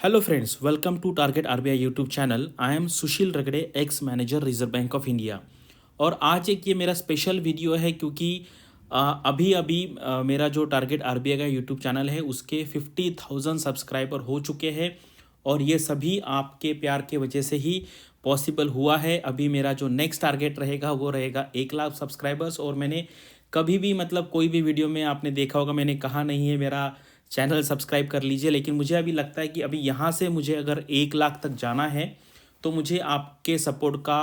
Hello friends, welcome to Target RBI YouTube channel. I am सुशील रगड़े, ex manager reserve Bank of India. और आज एक ये मेरा स्पेशल वीडियो है क्योंकि अभी अभी मेरा जो टारगेट आरबीआई का यूट्यूब चैनल है उसके 50,000 सब्सक्राइबर हो चुके हैं और ये सभी आपके प्यार के वजह से ही पॉसिबल हुआ है। अभी मेरा जो नेक्स्ट टारगेट रहेगा वो रहेगा 1 लाख सब्सक्राइबर्स। और मैंने कभी भी मतलब कोई भी वीडियो में आपने देखा होगा मैंने कहा नहीं है मेरा चैनल सब्सक्राइब कर लीजिए, लेकिन मुझे अभी लगता है कि अभी यहाँ से मुझे अगर 1 लाख तक जाना है तो मुझे आपके सपोर्ट का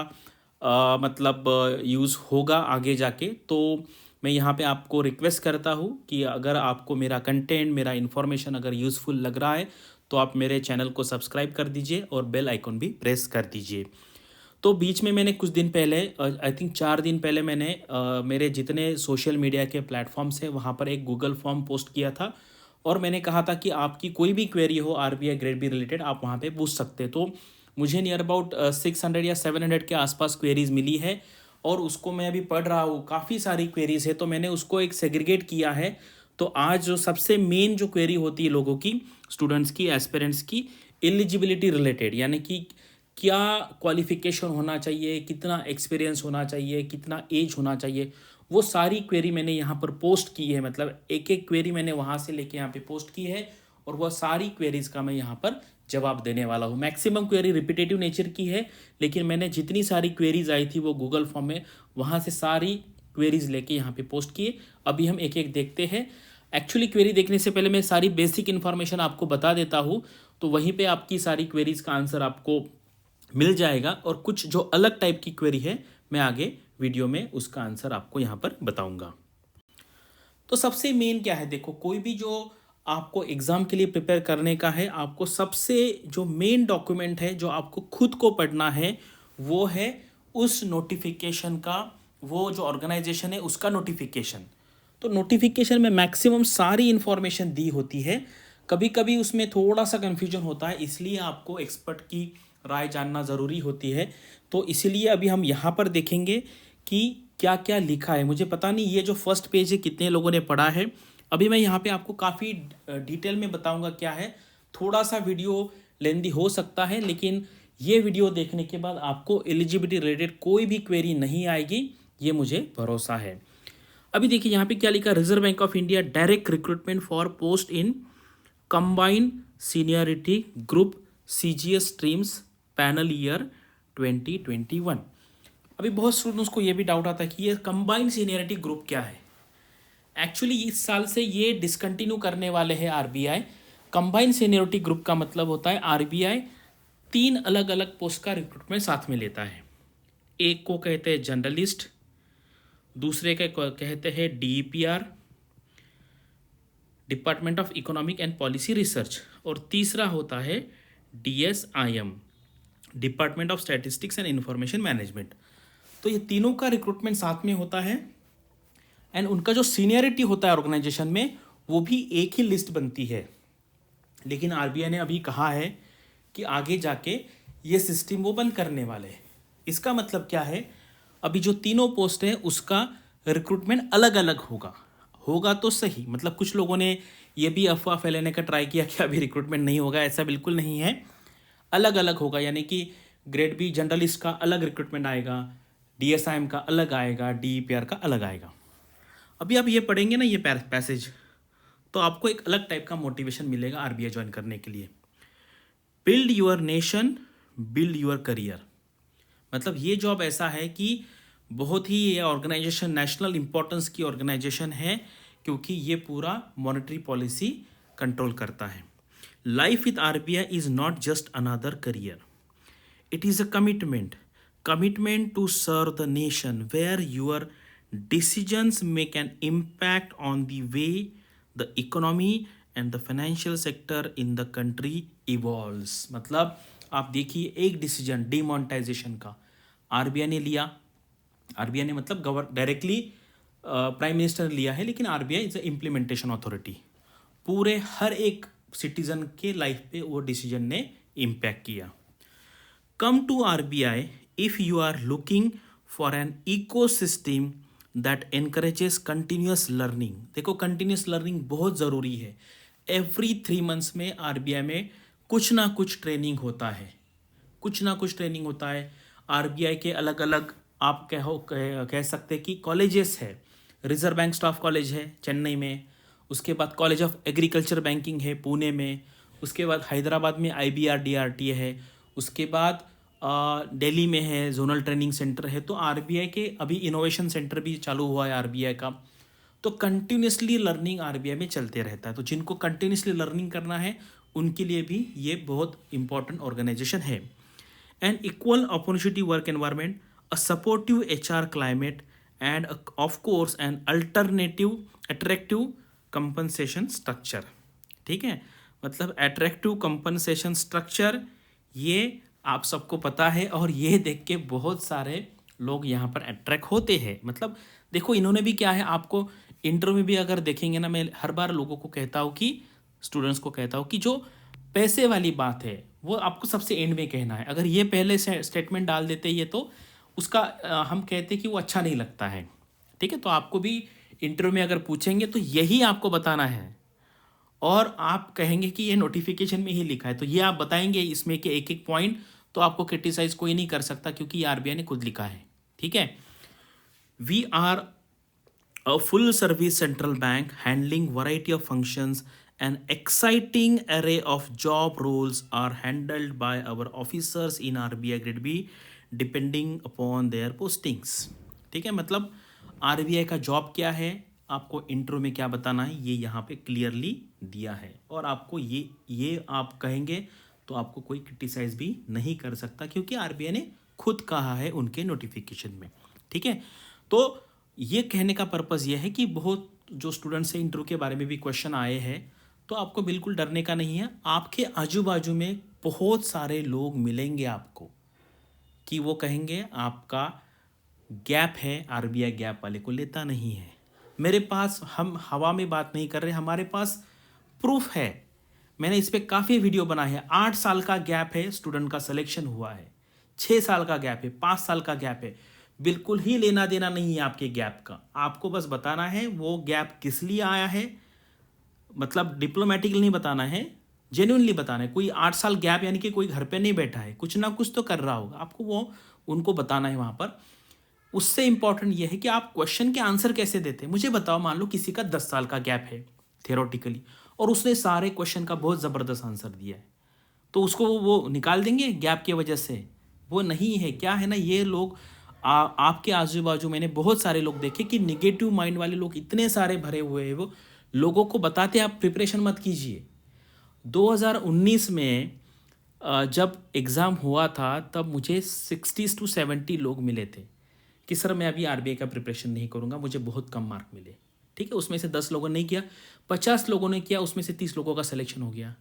मतलब यूज़ होगा आगे जाके। तो मैं यहाँ पे आपको रिक्वेस्ट करता हूँ कि अगर आपको मेरा कंटेंट मेरा इन्फॉर्मेशन अगर यूज़फुल लग रहा है तो आप मेरे चैनल को सब्सक्राइब कर दीजिए और बेल आइकन भी प्रेस कर दीजिए। तो बीच में मैंने कुछ दिन पहले आई थिंक 4 दिन पहले मैंने मेरे जितने सोशल मीडिया के प्लेटफॉर्म्स हैं वहाँ पर एक गूगल फॉर्म पोस्ट किया था और मैंने कहा था कि आपकी कोई भी क्वेरी हो आरबीआई ग्रेड बी रिलेटेड आप वहाँ पे पूछ सकते हैं। तो मुझे नियर अबाउट 600 या 700 के आसपास क्वेरीज मिली है और उसको मैं अभी पढ़ रहा हूँ। काफ़ी सारी क्वेरीज है तो मैंने उसको एक सेग्रीगेट किया है। तो आज जो सबसे मेन जो क्वेरी होती है लोगों की, स्टूडेंट्स की, एस्पिरेंट्स की, एलिजिबिलिटी रिलेटेड, यानी कि क्या क्वालिफिकेशन होना चाहिए, कितना एक्सपीरियंस होना चाहिए, कितना एज होना चाहिए, वो सारी क्वेरी मैंने यहाँ पर पोस्ट की है। मतलब एक एक क्वेरी मैंने वहाँ से लेके यहाँ पे पोस्ट की है और वह सारी क्वेरीज का मैं यहाँ पर जवाब देने वाला हूँ। मैक्सिमम क्वेरी रिपीटेटिव नेचर की है, लेकिन मैंने जितनी सारी क्वेरीज आई थी वो गूगल फॉर्म में वहाँ से सारी क्वेरीज लेके यहाँ पे पोस्ट किए। अभी हम एक एक देखते हैं। एक्चुअली क्वेरी देखने से पहले मैं सारी बेसिक इन्फॉर्मेशन आपको बता देता हूँ, तो वहीं पे आपकी सारी क्वेरीज का आंसर आपको मिल जाएगा। और कुछ जो अलग टाइप की क्वेरी है मैं आगे वीडियो में उसका आंसर आपको यहाँ पर बताऊंगा। तो सबसे मेन क्या है, देखो कोई भी जो आपको एग्ज़ाम के लिए प्रिपेयर करने का है, आपको सबसे जो मेन डॉक्यूमेंट है जो आपको खुद को पढ़ना है वो है उस नोटिफिकेशन का, वो जो ऑर्गेनाइजेशन है उसका नोटिफिकेशन। तो नोटिफिकेशन में मैक्सिमम सारी इन्फॉर्मेशन दी होती है। कभी कभी उसमें थोड़ा सा कन्फ्यूजन होता है, इसलिए आपको एक्सपर्ट की राय जानना ज़रूरी होती है। तो इसीलिए अभी हम यहाँ पर देखेंगे कि क्या क्या लिखा है। मुझे पता नहीं ये जो फर्स्ट पेज है कितने लोगों ने पढ़ा है। अभी मैं यहाँ पे आपको काफ़ी डिटेल में बताऊँगा क्या है। थोड़ा सा वीडियो लेंदी हो सकता है, लेकिन ये वीडियो देखने के बाद आपको एलिजिबिलिटी रिलेटेड कोई भी क्वेरी नहीं आएगी, ये मुझे भरोसा है। अभी देखिए यहाँ पे क्या लिखा, reserve Bank of India direct recruitment for post in combined seniority group CGS streams panel year 2021। अभी बहुत स्टूडेंट्स को ये भी डाउट आता है कि ये कंबाइंड सीनियरिटी ग्रुप क्या है। एक्चुअली इस साल से ये डिसकंटिन्यू करने वाले हैं आरबीआई। कंबाइंड सीनियरिटी ग्रुप का मतलब होता है आरबीआई 3 अलग अलग पोस्ट का रिक्रूटमेंट साथ में लेता है। एक को कहते हैं जर्नलिस्ट, दूसरे को कहते हैं DEPR, department of economic and policy research, और तीसरा होता है DSIM, department of statistics and information management. तो ये तीनों का रिक्रूटमेंट साथ में होता है एंड उनका जो सीनियरिटी होता है ऑर्गेनाइजेशन में वो भी एक ही लिस्ट बनती है। लेकिन आरबीआई ने अभी कहा है कि आगे जाके ये सिस्टम वो बंद करने वाले हैं। इसका मतलब क्या है, अभी जो तीनों पोस्ट है उसका रिक्रूटमेंट अलग अलग होगा। होगा तो सही, मतलब कुछ लोगों ने ये भी अफवाह फैलाने का ट्राई किया कि अभी रिक्रूटमेंट नहीं होगा, ऐसा बिल्कुल नहीं है। अलग अलग होगा, यानी कि ग्रेड बी जर्नलिस्ट का अलग रिक्रूटमेंट आएगा, डीएसआईएम का अलग आएगा, डीईपीआर का अलग आएगा। अभी आप ये पढ़ेंगे ना ये पैसेज, तो आपको एक अलग टाइप का मोटिवेशन मिलेगा आरबीआई ज्वाइन करने के लिए। Build your nation, build your career. मतलब ये जॉब ऐसा है कि बहुत ही ये ऑर्गेनाइजेशन नेशनल इंपॉर्टेंस की ऑर्गेनाइजेशन है, क्योंकि ये पूरा मॉनेटरी पॉलिसी कंट्रोल करता है। Life with RBI is not just another career, it is a commitment to serve the nation where your decisions make an impact on the way the economy and the financial sector in the country evolves। मतलब आप देखिए एक decision demonetisation का RBI ने लिया। RBI ने मतलब directly prime minister ने लिया है, लेकिन RBI is a implementation authority. पूरे हर एक सिटीजन के लाइफ पे वो डिसीजन ने इम्पैक्ट किया। Come to RBI if you are looking for an ecosystem that encourages continuous learning। देखो कंटिन्यूस लर्निंग बहुत ज़रूरी है। एवरी 3 मंथ्स में आरबीआई में कुछ ना कुछ ट्रेनिंग होता है, कुछ ना कुछ ट्रेनिंग होता है। आरबीआई के अलग अलग आप कह सकते हैं कि कॉलेजेस है। रिजर्व बैंक स्टाफ कॉलेज है चेन्नई में, उसके बाद कॉलेज ऑफ एग्रीकल्चर बैंकिंग है पुणे में, उसके बाद हैदराबाद में IBR DRTA है, उसके बाद दिल्ली में है जोनल ट्रेनिंग सेंटर है। तो आरबीआई के अभी इनोवेशन सेंटर भी चालू हुआ है आरबीआई का। तो कंटिन्यूसली लर्निंग आरबीआई में चलते रहता है। तो जिनको कंटिन्यूसली लर्निंग करना है उनके लिए भी ये बहुत इंपॉर्टेंट ऑर्गेनाइजेशन है। An equal opportunity work environment, a supportive HR climate, and of course an alternative attractive compensation structure। ठीक है, मतलब attractive compensation structure ये आप सबको पता है, और ये देख के बहुत सारे लोग यहाँ पर अट्रैक्ट होते हैं। मतलब देखो इन्होंने भी क्या है, आपको इंटरव्यू में भी अगर देखेंगे ना, मैं हर बार लोगों को कहता हूँ कि स्टूडेंट्स को कहता हूँ कि जो पैसे वाली बात है वो आपको सबसे एंड में कहना है। अगर ये पहले से स्टेटमेंट डाल देते ये तो उसका हम कहते कि वो अच्छा नहीं लगता है। ठीक है, तो आपको भी इंटरव्यू में अगर पूछेंगे तो यही आपको बताना है, और आप कहेंगे कि ये नोटिफिकेशन में ही लिखा है, तो ये आप बताएंगे इसमें कि एक एक पॉइंट, तो आपको क्रिटिसाइज कोई नहीं कर सकता क्योंकि ये आरबीआई ने खुद लिखा है। ठीक है, we are a full service central bank handling variety of functions. An exciting array of job roles are handled by our officers in RBI grade B depending upon their postings। ठीक है, मतलब RBI का job क्या है, आपको intro में क्या बताना है, ये यहाँ पे क्लियरली दिया है। और आपको ये आप कहेंगे तो आपको कोई क्रिटिसाइज भी नहीं कर सकता क्योंकि आरबीआई ने खुद कहा है उनके नोटिफिकेशन में। ठीक है, तो ये कहने का पर्पज़ ये है कि बहुत जो स्टूडेंट्स से इंटरव्यू के बारे में भी क्वेश्चन आए हैं, तो आपको बिल्कुल डरने का नहीं है। आपके आजू बाजू में बहुत सारे लोग मिलेंगे आपको कि वो कहेंगे आपका गैप है, आरबीआई गैप वाले को लेता नहीं है। मेरे पास, हम हवा में बात नहीं कर रहे, हमारे पास प्रूफ है। मैंने इस पर काफ़ी वीडियो बनाए हैं। 8 साल का गैप है, स्टूडेंट का सिलेक्शन हुआ है। 6 साल का गैप है, 5 साल का गैप है। बिल्कुल ही लेना देना नहीं है आपके गैप का। आपको बस बताना है वो गैप किस लिए आया है, मतलब डिप्लोमेटिकली नहीं बताना है, जेन्युइनली बताना है। कोई 8 साल गैप यानी कि कोई घर पे नहीं बैठा है, कुछ ना कुछ तो कर रहा होगा, आपको वो उनको बताना है वहाँ पर। उससे इंपॉर्टेंट ये है कि आप क्वेश्चन के आंसर कैसे देते हैं। मुझे बताओ, मान लो किसी का 10 साल का गैप है थियोरेटिकली, और उसने सारे क्वेश्चन का बहुत ज़बरदस्त आंसर दिया है, तो उसको वो निकाल देंगे गैप की वजह से? वो नहीं है। क्या है ना, ये लोग आपके आजू बाजू मैंने बहुत सारे लोग देखे कि निगेटिव माइंड वाले लोग इतने सारे भरे हुए हैं, वो लोगों को बताते आप प्रिपरेशन मत कीजिए। 2019 में जब एग्ज़ाम हुआ था तब मुझे 60 to 70 लोग मिले थे कि सर मैं अभी आरबीआई का प्रिपरेशन नहीं करूँगा, मुझे बहुत कम मार्क मिले। ठीक है, उसमें से 10 लोगों ने नहीं किया, 50 लोगों ने किया, उसमें से 30 लोगों का सिलेक्शन हो गया।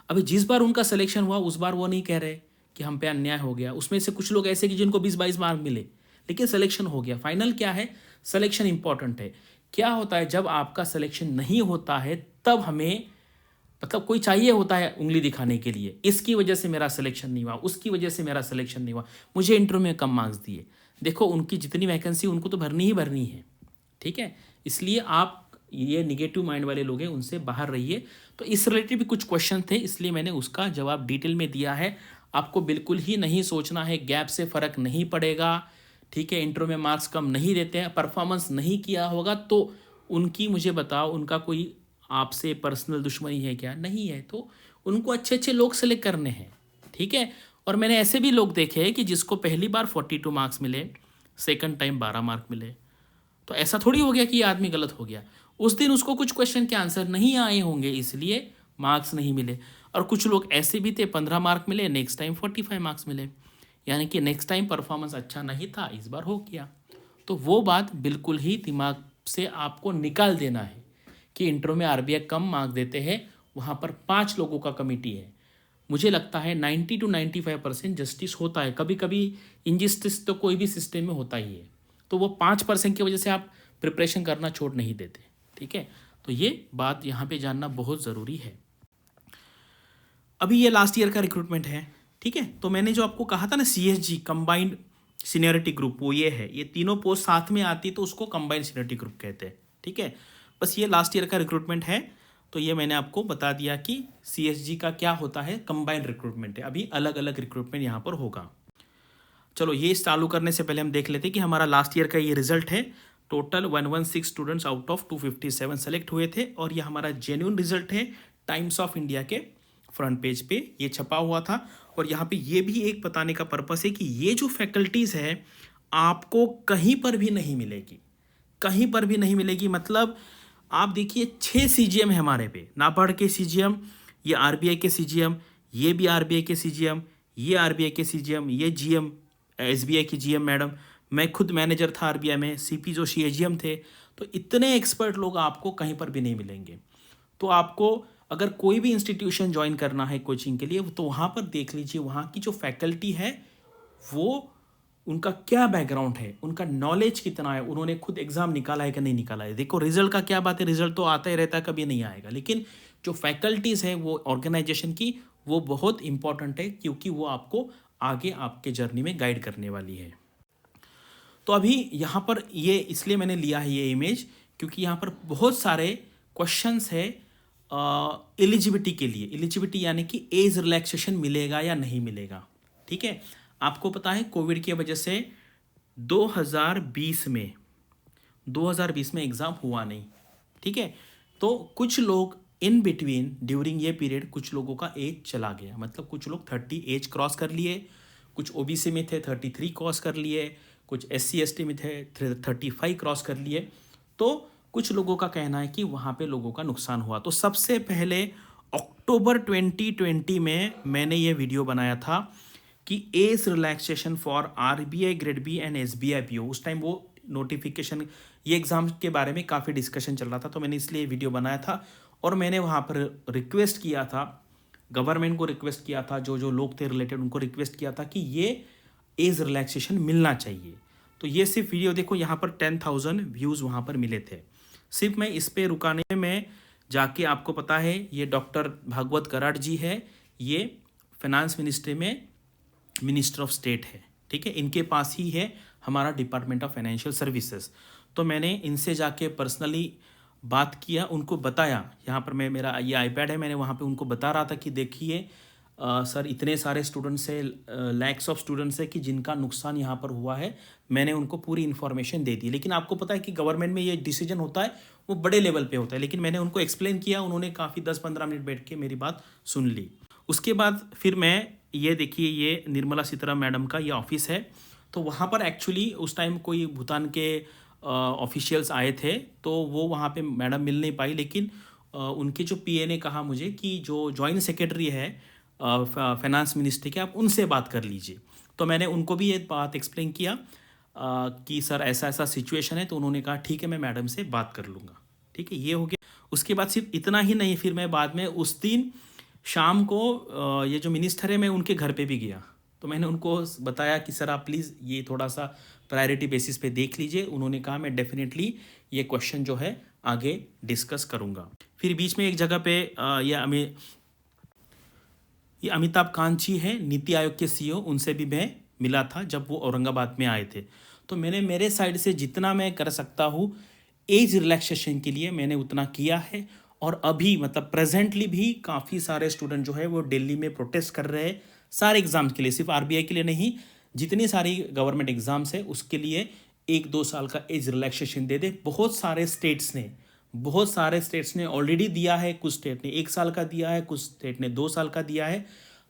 अभी जिस बार उनका सिलेक्शन हुआ उस बार वो नहीं कह रहे कि हम पे अन्याय हो गया। उसमें से कुछ लोग ऐसे कि जिनको 20-22 मार्क मिले लेकिन सिलेक्शन हो गया। फाइनल क्या है, सिलेक्शन इंपॉर्टेंट है। क्या होता है जब आपका सिलेक्शन नहीं होता है तब हमें, मतलब कोई चाहिए होता है उंगली दिखाने के लिए, इसकी वजह से मेरा सिलेक्शन नहीं हुआ, उसकी वजह से मेरा सिलेक्शन नहीं हुआ, मुझे इंटरव्यू में कम मार्क्स दिए। देखो उनकी जितनी वैकेंसी उनको तो भरनी ही भरनी है। ठीक है, इसलिए आप ये निगेटिव माइंड वाले लोग हैं उनसे बाहर रहिए। तो इस रिलेटेड भी कुछ क्वेश्चन थे, इसलिए मैंने उसका जवाब डिटेल में दिया है। आपको बिल्कुल ही नहीं सोचना है, गैप से फ़र्क नहीं पड़ेगा। ठीक है, इंटरव्यू में मार्क्स कम नहीं देते हैं, परफॉर्मेंस नहीं किया होगा तो उनकी, मुझे बताओ, उनका कोई आपसे पर्सनल दुश्मनी है क्या? नहीं है। तो उनको अच्छे अच्छे लोग सेलेक्ट करने हैं। ठीक है, और मैंने ऐसे भी लोग देखे हैं कि जिसको पहली बार 42 मार्क्स मिले, सेकंड टाइम 12 मार्क मिले। तो ऐसा थोड़ी हो गया कि ये आदमी गलत हो गया, उस दिन उसको कुछ क्वेश्चन के आंसर नहीं आए होंगे इसलिए मार्क्स नहीं मिले। और कुछ लोग ऐसे भी थे 15 मार्क मिले, नेक्स्ट टाइम 45 मार्क्स मिले, यानी कि नेक्स्ट टाइम परफॉर्मेंस अच्छा नहीं था, इस बार हो गया। तो वो बात बिल्कुल ही दिमाग से आपको निकाल देना है कि इंटरव्यू में आरबीआई कम मार्क देते हैं, वहाँ पर 5 लोगों का कमिटी है। मुझे लगता है 90 to 95% जस्टिस होता है, कभी कभी इनजस्टिस तो कोई भी सिस्टम में होता ही है। तो वो 5% की वजह से आप प्रिपरेशन करना छोड़ नहीं देते। ठीक है, तो ये बात यहाँ पे जानना बहुत ज़रूरी है। अभी ये लास्ट ईयर का रिक्रूटमेंट है। ठीक है, तो मैंने जो आपको कहा था ना CSG कंबाइंड सीनियरिटी ग्रुप, वो ये है, ये तीनों पोस्ट साथ में आती तो उसको कंबाइंड सीनियरिटी ग्रुप कहते हैं। ठीक है, बस ये लास्ट ईयर का रिक्रूटमेंट है। तो ये मैंने आपको बता दिया कि CSG का क्या होता है, कंबाइंड रिक्रूटमेंट है, अभी अलग अलग रिक्रूटमेंट यहाँ पर होगा। चलो ये चालू करने से पहले हम देख लेते हैं कि हमारा लास्ट ईयर का ये रिजल्ट है। Total 116 students out of 257 select हुए थे और ये हमारा जेन्युइन रिजल्ट है। टाइम्स ऑफ इंडिया के फ्रंट पेज पे ये छपा हुआ था। और यहाँ पे ये भी एक बताने का पर्पस है कि ये जो फैकल्टीज़ है आपको कहीं पर भी नहीं मिलेगी, कहीं पर भी नहीं मिलेगी। मतलब आप देखिए 6 CGM है हमारे पे, नाबार्ड के CGM, ये RBI के CGM, ये भी RBI के CGM, ये RBI के CGM, ये GM SBI की GM मैडम, मैं खुद मैनेजर था RBI में, CP जोशी AGM थे। तो इतने एक्सपर्ट लोग आपको कहीं पर भी नहीं मिलेंगे। तो आपको अगर कोई भी इंस्टीट्यूशन ज्वाइन करना है कोचिंग के लिए तो वहाँ पर देख लीजिए वहाँ की जो फैकल्टी है वो उनका क्या बैकग्राउंड है, उनका नॉलेज कितना है, उन्होंने खुद एग्ज़ाम निकाला है कि नहीं निकाला है। देखो रिजल्ट का क्या बात है, रिजल्ट तो आता ही रहता है, कभी नहीं आएगा, लेकिन जो फैकल्टीज़ है वो ऑर्गेनाइजेशन की वो बहुत इंपॉर्टेंट है क्योंकि वो आपको आगे आपके जर्नी में गाइड करने वाली है। तो अभी यहाँ पर ये इसलिए मैंने लिया है ये इमेज क्योंकि यहाँ पर बहुत सारे क्वेश्चंस है एलिजिबिलिटी के लिए। एलिजिबिलिटी यानी कि एज रिलैक्सेशन मिलेगा या नहीं मिलेगा। ठीक है, आपको पता है कोविड की वजह से 2020 में एग्ज़ाम हुआ नहीं। ठीक है, तो कुछ लोग इन बिटवीन ड्यूरिंग ये पीरियड कुछ लोगों का एज चला गया, मतलब कुछ लोग 30 एज क्रॉस कर लिए, कुछ OBC में थे 33 क्रॉस कर लिए, कुछ SC ST में थे 35 क्रॉस कर लिए। तो कुछ लोगों का कहना है कि वहाँ पे लोगों का नुकसान हुआ। तो सबसे पहले अक्टूबर 2020 में मैंने ये वीडियो बनाया था कि age relaxation for RBI grade B and SBI PO। उस टाइम वो नोटिफिकेशन ये एग्ज़ाम के बारे में काफ़ी डिस्कशन चल रहा था, तो मैंने इसलिए वीडियो बनाया था। और मैंने वहाँ पर रिक्वेस्ट किया था, गवर्नमेंट को रिक्वेस्ट किया था, जो जो लोग थे रिलेटेड उनको रिक्वेस्ट किया था कि ये एज रिलैक्सेशन मिलना चाहिए। तो ये सिर्फ वीडियो देखो, यहाँ पर 10,000 व्यूज़ वहाँ पर मिले थे। सिर्फ मैं इस पे रुकाने में जाके आपको पता है ये डॉक्टर भागवत कराड़ जी है, ये फाइनेंस मिनिस्ट्री में मिनिस्टर ऑफ स्टेट है। ठीक है, इनके पास ही है हमारा डिपार्टमेंट ऑफ फाइनेंशियल सर्विसेज। तो मैंने इनसे जाके पर्सनली बात किया, उनको बताया, यहाँ पर मैं मेरा ये iPad है, मैंने वहाँ पे उनको बता रहा था कि देखिए सर इतने सारे स्टूडेंट्स है, लैक्स ऑफ स्टूडेंट्स है कि जिनका नुकसान यहाँ पर हुआ है। मैंने उनको पूरी इन्फॉर्मेशन दे दी, लेकिन आपको पता है कि गवर्नमेंट में ये डिसीजन होता है वो बड़े लेवल पे होता है, लेकिन मैंने उनको एक्सप्लेन किया, उन्होंने काफ़ी 10-15 मिनट बैठ के मेरी बात सुन ली। उसके बाद फिर मैं ये देखिए ये निर्मला सीतारामन मैडम का ये ऑफिस है। तो वहाँ पर एक्चुअली उस टाइम कोई भूटान के ऑफिशियल्स आए थे, तो वो वहाँ पे मैडम मिल नहीं पाई, लेकिन उनके जो PA ने कहा मुझे कि जो जॉइंट सेक्रेटरी है फाइनेंस मिनिस्ट्री के, आप उनसे बात कर लीजिए। तो मैंने उनको भी ये बात एक्सप्लेन किया कि सर ऐसा ऐसा सिचुएशन है। तो उन्होंने कहा ठीक है मैं मैडम से बात कर लूँगा। ठीक है, ये हो गया। उसके बाद सिर्फ इतना ही नहीं, फिर मैं बाद में उस दिन शाम को ये जो मिनिस्टर है मैं उनके घर पे भी गया। तो मैंने उनको बताया कि सर आप प्लीज़ ये थोड़ा सा प्रायोरिटी बेसिस पे देख लीजिए। उन्होंने कहा मैं डेफिनेटली ये क्वेश्चन जो है आगे डिस्कस करूँगा। फिर बीच में एक जगह पे ये अमिताभ कांत जी हैं, नीति आयोग के CEO, उनसे भी मैं मिला था जब वो औरंगाबाद में आए थे। तो मैंने मेरे साइड से जितना मैं कर सकता हूँ एज रिलैक्सेशन के लिए मैंने उतना किया है। और अभी मतलब प्रेजेंटली भी काफ़ी सारे स्टूडेंट जो है वो दिल्ली में प्रोटेस्ट कर रहे हैं सारे एग्ज़ाम्स के लिए, सिर्फ RBI के लिए नहीं, जितनी सारी गवर्नमेंट एग्ज़ाम्स है उसके लिए 1-2 साल का एज रिलैक्सेशन दे दे। बहुत सारे स्टेट्स ने ऑलरेडी दिया है, कुछ स्टेट ने 1 साल का दिया है, कुछ स्टेट ने 2 साल का दिया है।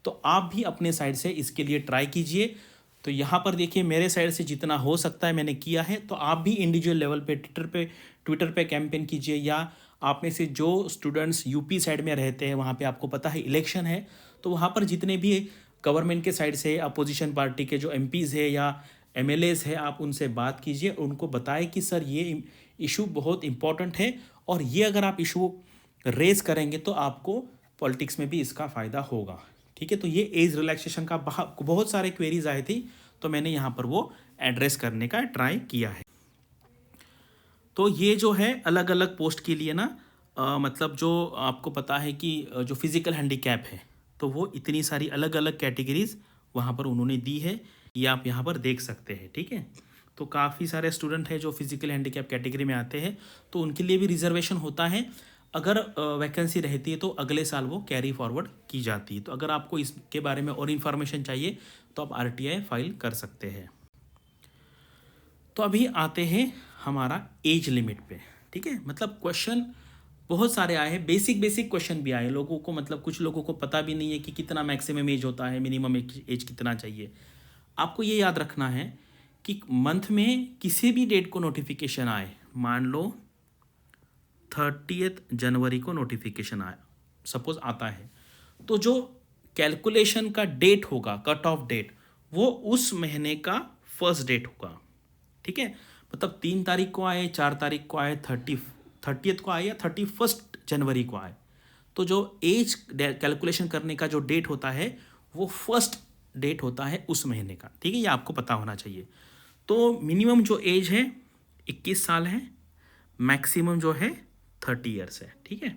तो आप भी अपने साइड से इसके लिए ट्राई कीजिए। तो यहाँ पर देखिए मेरे साइड से जितना हो सकता है मैंने किया है। तो आप भी इंडिविजुअल लेवल पे ट्विटर पे कैंपेन कीजिए, या आप में से जो स्टूडेंट्स UP साइड में रहते हैं वहाँ पे आपको पता है इलेक्शन है, तो वहाँ पर जितने भी गवर्नमेंट के साइड से अपोजिशन पार्टी के जो MPs है या MLAs है, आप उनसे बात कीजिए, उनको बताएं कि सर ये इशू बहुत इंपॉर्टेंट है और ये अगर आप इशू रेज करेंगे तो आपको पॉलिटिक्स में भी इसका फ़ायदा होगा। ठीक है, तो ये एज रिलैक्सेशन का बहुत सारे क्वेरीज आए थी, तो मैंने यहाँ पर वो एड्रेस करने का ट्राई किया है। तो ये जो है अलग अलग पोस्ट के लिए ना मतलब जो आपको पता है कि जो फिज़िकल हैंडीकैप है, तो वो इतनी सारी अलग अलग कैटेगरीज वहाँ पर उन्होंने दी है, ये आप यहाँ पर देख सकते हैं। ठीक है, तो काफ़ी सारे स्टूडेंट हैं जो फिज़िकल हैंडीकैप कैटेगरी में आते हैं, तो उनके लिए भी रिजर्वेशन होता है। अगर वैकेंसी रहती है तो अगले साल वो कैरी फॉरवर्ड की जाती है। तो अगर आपको इसके बारे में और इन्फॉर्मेशन चाहिए तो आप आरटीआई फाइल कर सकते हैं। तो अभी आते हैं हमारा एज लिमिट पे। ठीक है, मतलब क्वेश्चन बहुत सारे आए हैं, बेसिक बेसिक क्वेश्चन भी आए लोगों को, मतलब कुछ लोगों को पता भी नहीं है कि कितना मैक्सिमम एज होता है, मिनिमम एज कितना चाहिए। आपको ये याद रखना है कि मंथ में किसी भी डेट को नोटिफिकेशन आए, मान लो 30 जनवरी को नोटिफिकेशन आया, सपोज आता है, तो जो कैलकुलेशन का डेट होगा, कट ऑफ डेट, वो उस महीने का फर्स्ट डेट होगा। ठीक है, मतलब 3 तारीख को आए, 4 तारीख को आए, 30th को आए या 31 जनवरी को आए, तो जो एज कैलकुलेशन करने का जो डेट होता है वो फर्स्ट डेट होता है उस महीने का। ठीक है, ये आपको पता होना चाहिए। तो मिनिमम जो एज है 21 साल है, मैक्सिमम जो है 30 ईयर्स है। ठीक है,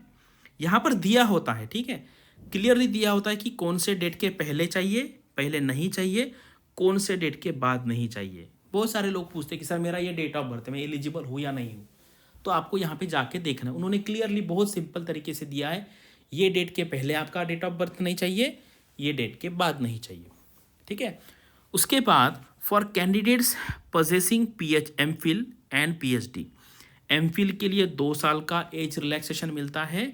यहाँ पर दिया होता है, ठीक है, क्लियरली दिया होता है कि कौन से डेट के पहले चाहिए, पहले नहीं चाहिए, कौन से डेट के बाद नहीं चाहिए। बहुत सारे लोग पूछते हैं कि सर मेरा ये डेट ऑफ बर्थ है, मैं एलिजिबल हूँ या नहीं हूँ। तो आपको यहाँ पे जाके देखना, उन्होंने क्लियरली बहुत सिंपल तरीके से दिया है, ये डेट के पहले आपका डेट ऑफ बर्थ नहीं चाहिए, ये डेट के बाद नहीं चाहिए। ठीक है, उसके बाद for candidates possessing PH MPhil and PhD, MPhil के लिए 2 साल का एज रिलैक्सेशन मिलता है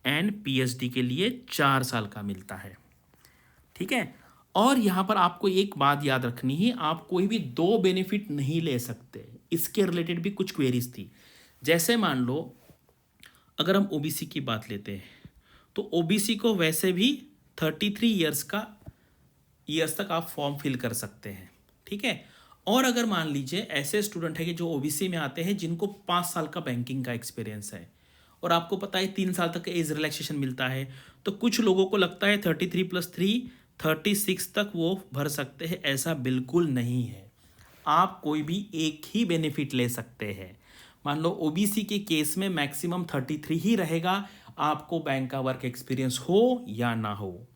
एंड PhD के लिए 4 साल का मिलता है। ठीक है, और यहाँ पर आपको एक बात याद रखनी है, आप कोई भी 2 बेनिफिट नहीं ले सकते। इसके रिलेटेड भी कुछ क्वेरीज थी, जैसे मान लो अगर हम ओबीसी की बात लेते हैं तो ओबीसी को वैसे भी 33 ईयर्स तक आप फॉर्म फिल कर सकते हैं। ठीक है, और अगर मान लीजिए ऐसे स्टूडेंट है कि जो ओबीसी में आते हैं जिनको 5 साल का बैंकिंग का एक्सपीरियंस है, और आपको पता है 3 साल तक एज रिलैक्सेशन मिलता है, तो कुछ लोगों को लगता है 33 + 3 36 तक वो भर सकते हैं। ऐसा बिल्कुल नहीं है, आप कोई भी एक ही बेनिफिट ले सकते हैं। मान लो ओबीसी के केस में मैक्सिमम 33 ही रहेगा, आपको बैंक का वर्क एक्सपीरियंस हो या ना हो।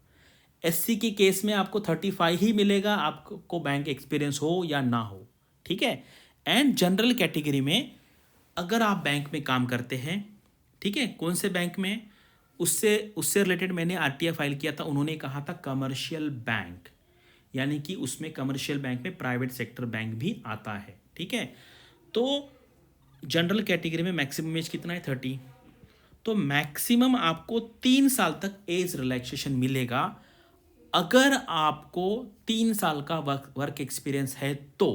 एससी के केस में आपको 35 ही मिलेगा, आपको बैंक एक्सपीरियंस हो या ना हो। ठीक है, एंड जनरल कैटेगरी में अगर आप बैंक में काम करते हैं, ठीक है, कौन से बैंक में, उससे रिलेटेड मैंने आरटीआई फाइल किया था, उन्होंने कहा था कमर्शियल बैंक, यानी कि उसमें कमर्शियल बैंक में प्राइवेट सेक्टर बैंक भी आता है। ठीक है, तो जनरल कैटेगरी में मैक्सिमम एज कितना है 30, तो मैक्सिमम आपको 3 साल तक एज रिलैक्सेशन मिलेगा अगर आपको 3 साल का वर्क एक्सपीरियंस है तो।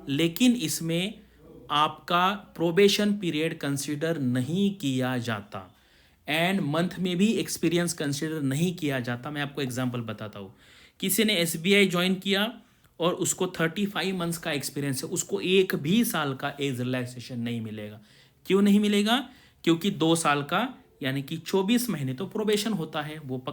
लेकिन इसमें आपका प्रोबेशन पीरियड कंसीडर नहीं किया जाता एंड मंथ में भी एक्सपीरियंस कंसीडर नहीं किया जाता। मैं आपको एग्जांपल बताता हूँ, किसी ने एसबीआई ज्वाइन किया और उसको 35 मंथ्स का एक्सपीरियंस है, उसको 1 भी साल का एज रिलैक्सेशन नहीं मिलेगा। क्यों नहीं मिलेगा? क्योंकि 2 साल का यानी कि 24 महीने तो प्रोबेशन होता है, वो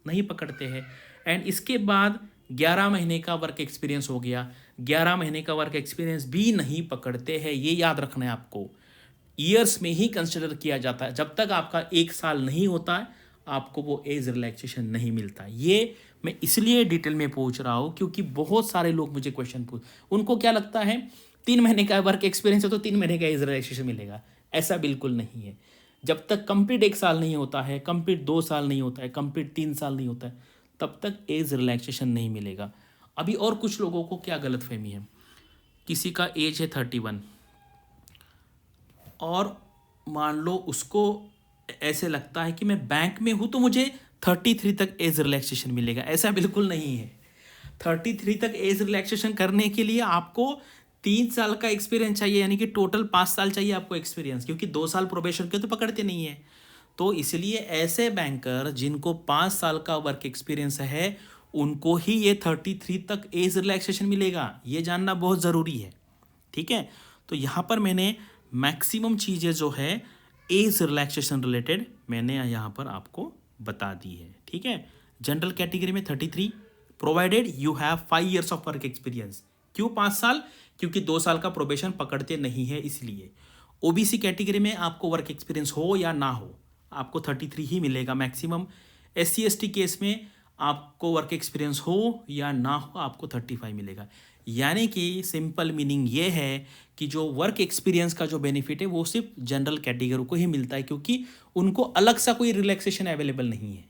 नहीं पकड़ते हैं। एंड इसके बाद 11 महीने का वर्क एक्सपीरियंस हो गया, 11 महीने का वर्क एक्सपीरियंस भी नहीं पकड़ते हैं। ये याद रखना है आपको, ईयर्स में ही कंसिडर किया जाता है। जब तक आपका 1 साल नहीं होता है आपको वो एज रिलैक्सेशन नहीं मिलता। ये मैं इसलिए डिटेल में पूछ रहा हूँ क्योंकि बहुत सारे लोग मुझे क्वेश्चन उनको क्या लगता है 3 महीने का वर्क एक्सपीरियंस है तो 3 महीने का एज रिलैक्सेशन मिलेगा। ऐसा बिल्कुल नहीं है। जब तक कंप्लीट 1 साल नहीं होता है, कंप्लीट 2 साल नहीं होता है, कंप्लीट 3 साल नहीं होता है, तब तक एज रिलैक्सेशन नहीं मिलेगा। अभी और कुछ लोगों को क्या गलतफहमी है, किसी का एज है 31 और मान लो उसको ऐसे लगता है कि मैं बैंक में हूँ तो मुझे 33 तक एज रिलैक्सेशन मिलेगा। ऐसा बिल्कुल नहीं है। 33 तक एज रिलैक्सेशन करने के लिए आपको 3 साल का एक्सपीरियंस चाहिए, यानी कि टोटल 5 साल चाहिए आपको एक्सपीरियंस, क्योंकि 2 साल प्रोबेशन के तो पकड़ते नहीं है। तो इसलिए ऐसे बैंकर जिनको 5 साल का वर्क एक्सपीरियंस है उनको ही ये 33 तक एज रिलैक्सेशन मिलेगा। ये जानना बहुत ज़रूरी है। ठीक है, तो यहाँ पर मैंने मैक्सिमम चीज़ें जो है एज रिलैक्सेशन रिलेटेड मैंने यहाँ पर आपको बता दी है। ठीक है, जनरल कैटेगरी में 33 provided you have 5 years of work experience. क्यों 5 साल? क्योंकि 2 साल का प्रोबेशन पकड़ते नहीं है इसलिए। ओबीसी कैटेगरी में आपको वर्क एक्सपीरियंस हो या ना हो आपको 33 ही मिलेगा मैक्सिमम। SC ST केस में आपको वर्क एक्सपीरियंस हो या ना हो आपको 35 मिलेगा। यानी कि सिंपल मीनिंग ये है कि जो वर्क एक्सपीरियंस का जो बेनिफिट है वो सिर्फ जनरल कैटेगरी को ही मिलता है, क्योंकि उनको अलग सा कोई रिलैक्सेशन अवेलेबल नहीं है।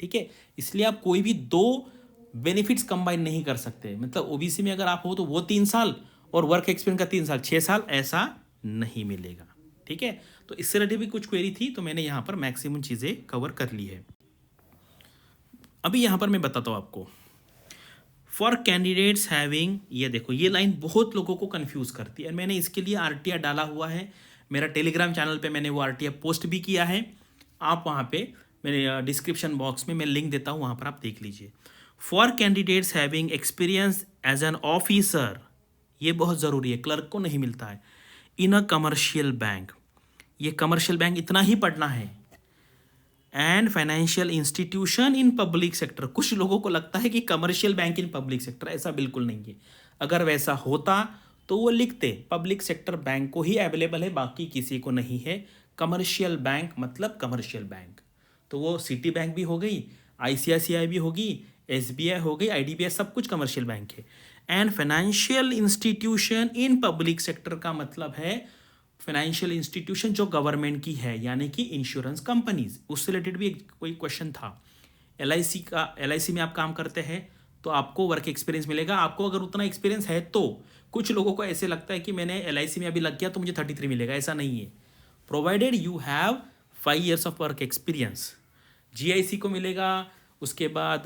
ठीक है, इसलिए आप कोई भी दो बेनिफिट्स कंबाइन नहीं कर सकते। मतलब ओबीसी में अगर आप हो तो वो 3 साल और वर्क एक्सपीरियंस का 3 साल, 6 साल, ऐसा नहीं मिलेगा। ठीक है, तो इससे रिलेटेड भी कुछ क्वेरी थी, तो मैंने यहाँ पर मैक्सिमम चीज़ें कवर कर ली है। अभी यहाँ पर मैं बताता हूँ आपको, फॉर कैंडिडेट्स हैविंग, ये देखो ये लाइन बहुत लोगों को कंफ्यूज करती है। मैंने इसके लिए आरटीआर डाला हुआ है, मेरा टेलीग्राम चैनल पे मैंने वो आरटीआर पोस्ट भी किया है। आप वहाँ पे मेरे डिस्क्रिप्शन बॉक्स में मैं लिंक देता हूँ, वहाँ पर आप देख लीजिए। For candidates having experience as an officer, ये बहुत ज़रूरी है, क्लर्क को नहीं मिलता है, इन अ कमर्शियल बैंक, ये कमर्शियल बैंक इतना ही पढ़ना है, and financial institution in public sector. कुछ लोगों को लगता है कि commercial bank in public sector, ऐसा बिल्कुल नहीं है। अगर वैसा होता तो वो लिखते पब्लिक सेक्टर बैंक को ही अवेलेबल है, बाकी किसी को नहीं है। कमर्शियल बैंक मतलब कमर्शियल बैंक, तो वो सिटी बैंक भी हो गई, आईसीआईसीआई भी होगी, एसबीआई हो गई, आईडीबीआई, सब कुछ कमर्शियल बैंक है। And financial institution in public sector का मतलब है फाइनेंशियल इंस्टीट्यूशन जो गवर्नमेंट की है, यानी कि इंश्योरेंस कंपनीज। उससे रिलेटेड भी कोई क्वेश्चन था। एलआईसी का, एलआईसी में आप काम करते हैं तो आपको वर्क एक्सपीरियंस मिलेगा। आपको अगर उतना एक्सपीरियंस है तो, कुछ लोगों को ऐसे लगता है कि मैंने एलआईसी में अभी लग गया तो मुझे 33 मिलेगा, ऐसा नहीं है। Provided you have 5 years of work experience. GIC को मिलेगा, उसके बाद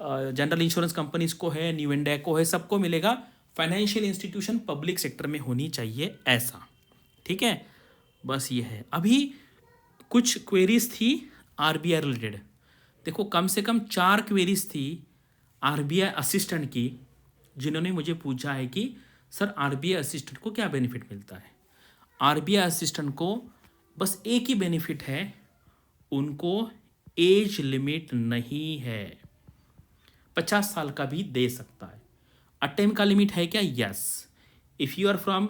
जनरल इंश्योरेंस कंपनीज को है, न्यू इंडिया को है, सबको मिलेगा। फाइनेंशियल इंस्टीट्यूशन पब्लिक सेक्टर में होनी चाहिए, ऐसा। ठीक है, बस ये है। अभी कुछ क्वेरीज थी आरबीआई रिलेटेड। देखो कम से कम 4 क्वेरीज थी आरबीआई असिस्टेंट की, जिन्होंने मुझे पूछा है कि सर आरबीआई असिस्टेंट को क्या बेनिफिट मिलता है। आरबीआई असिस्टेंट को बस एक ही बेनिफिट है, उनको एज लिमिट नहीं है, 50 साल का भी दे सकता है। अटेम्प्ट का लिमिट है क्या? Yes. If you are from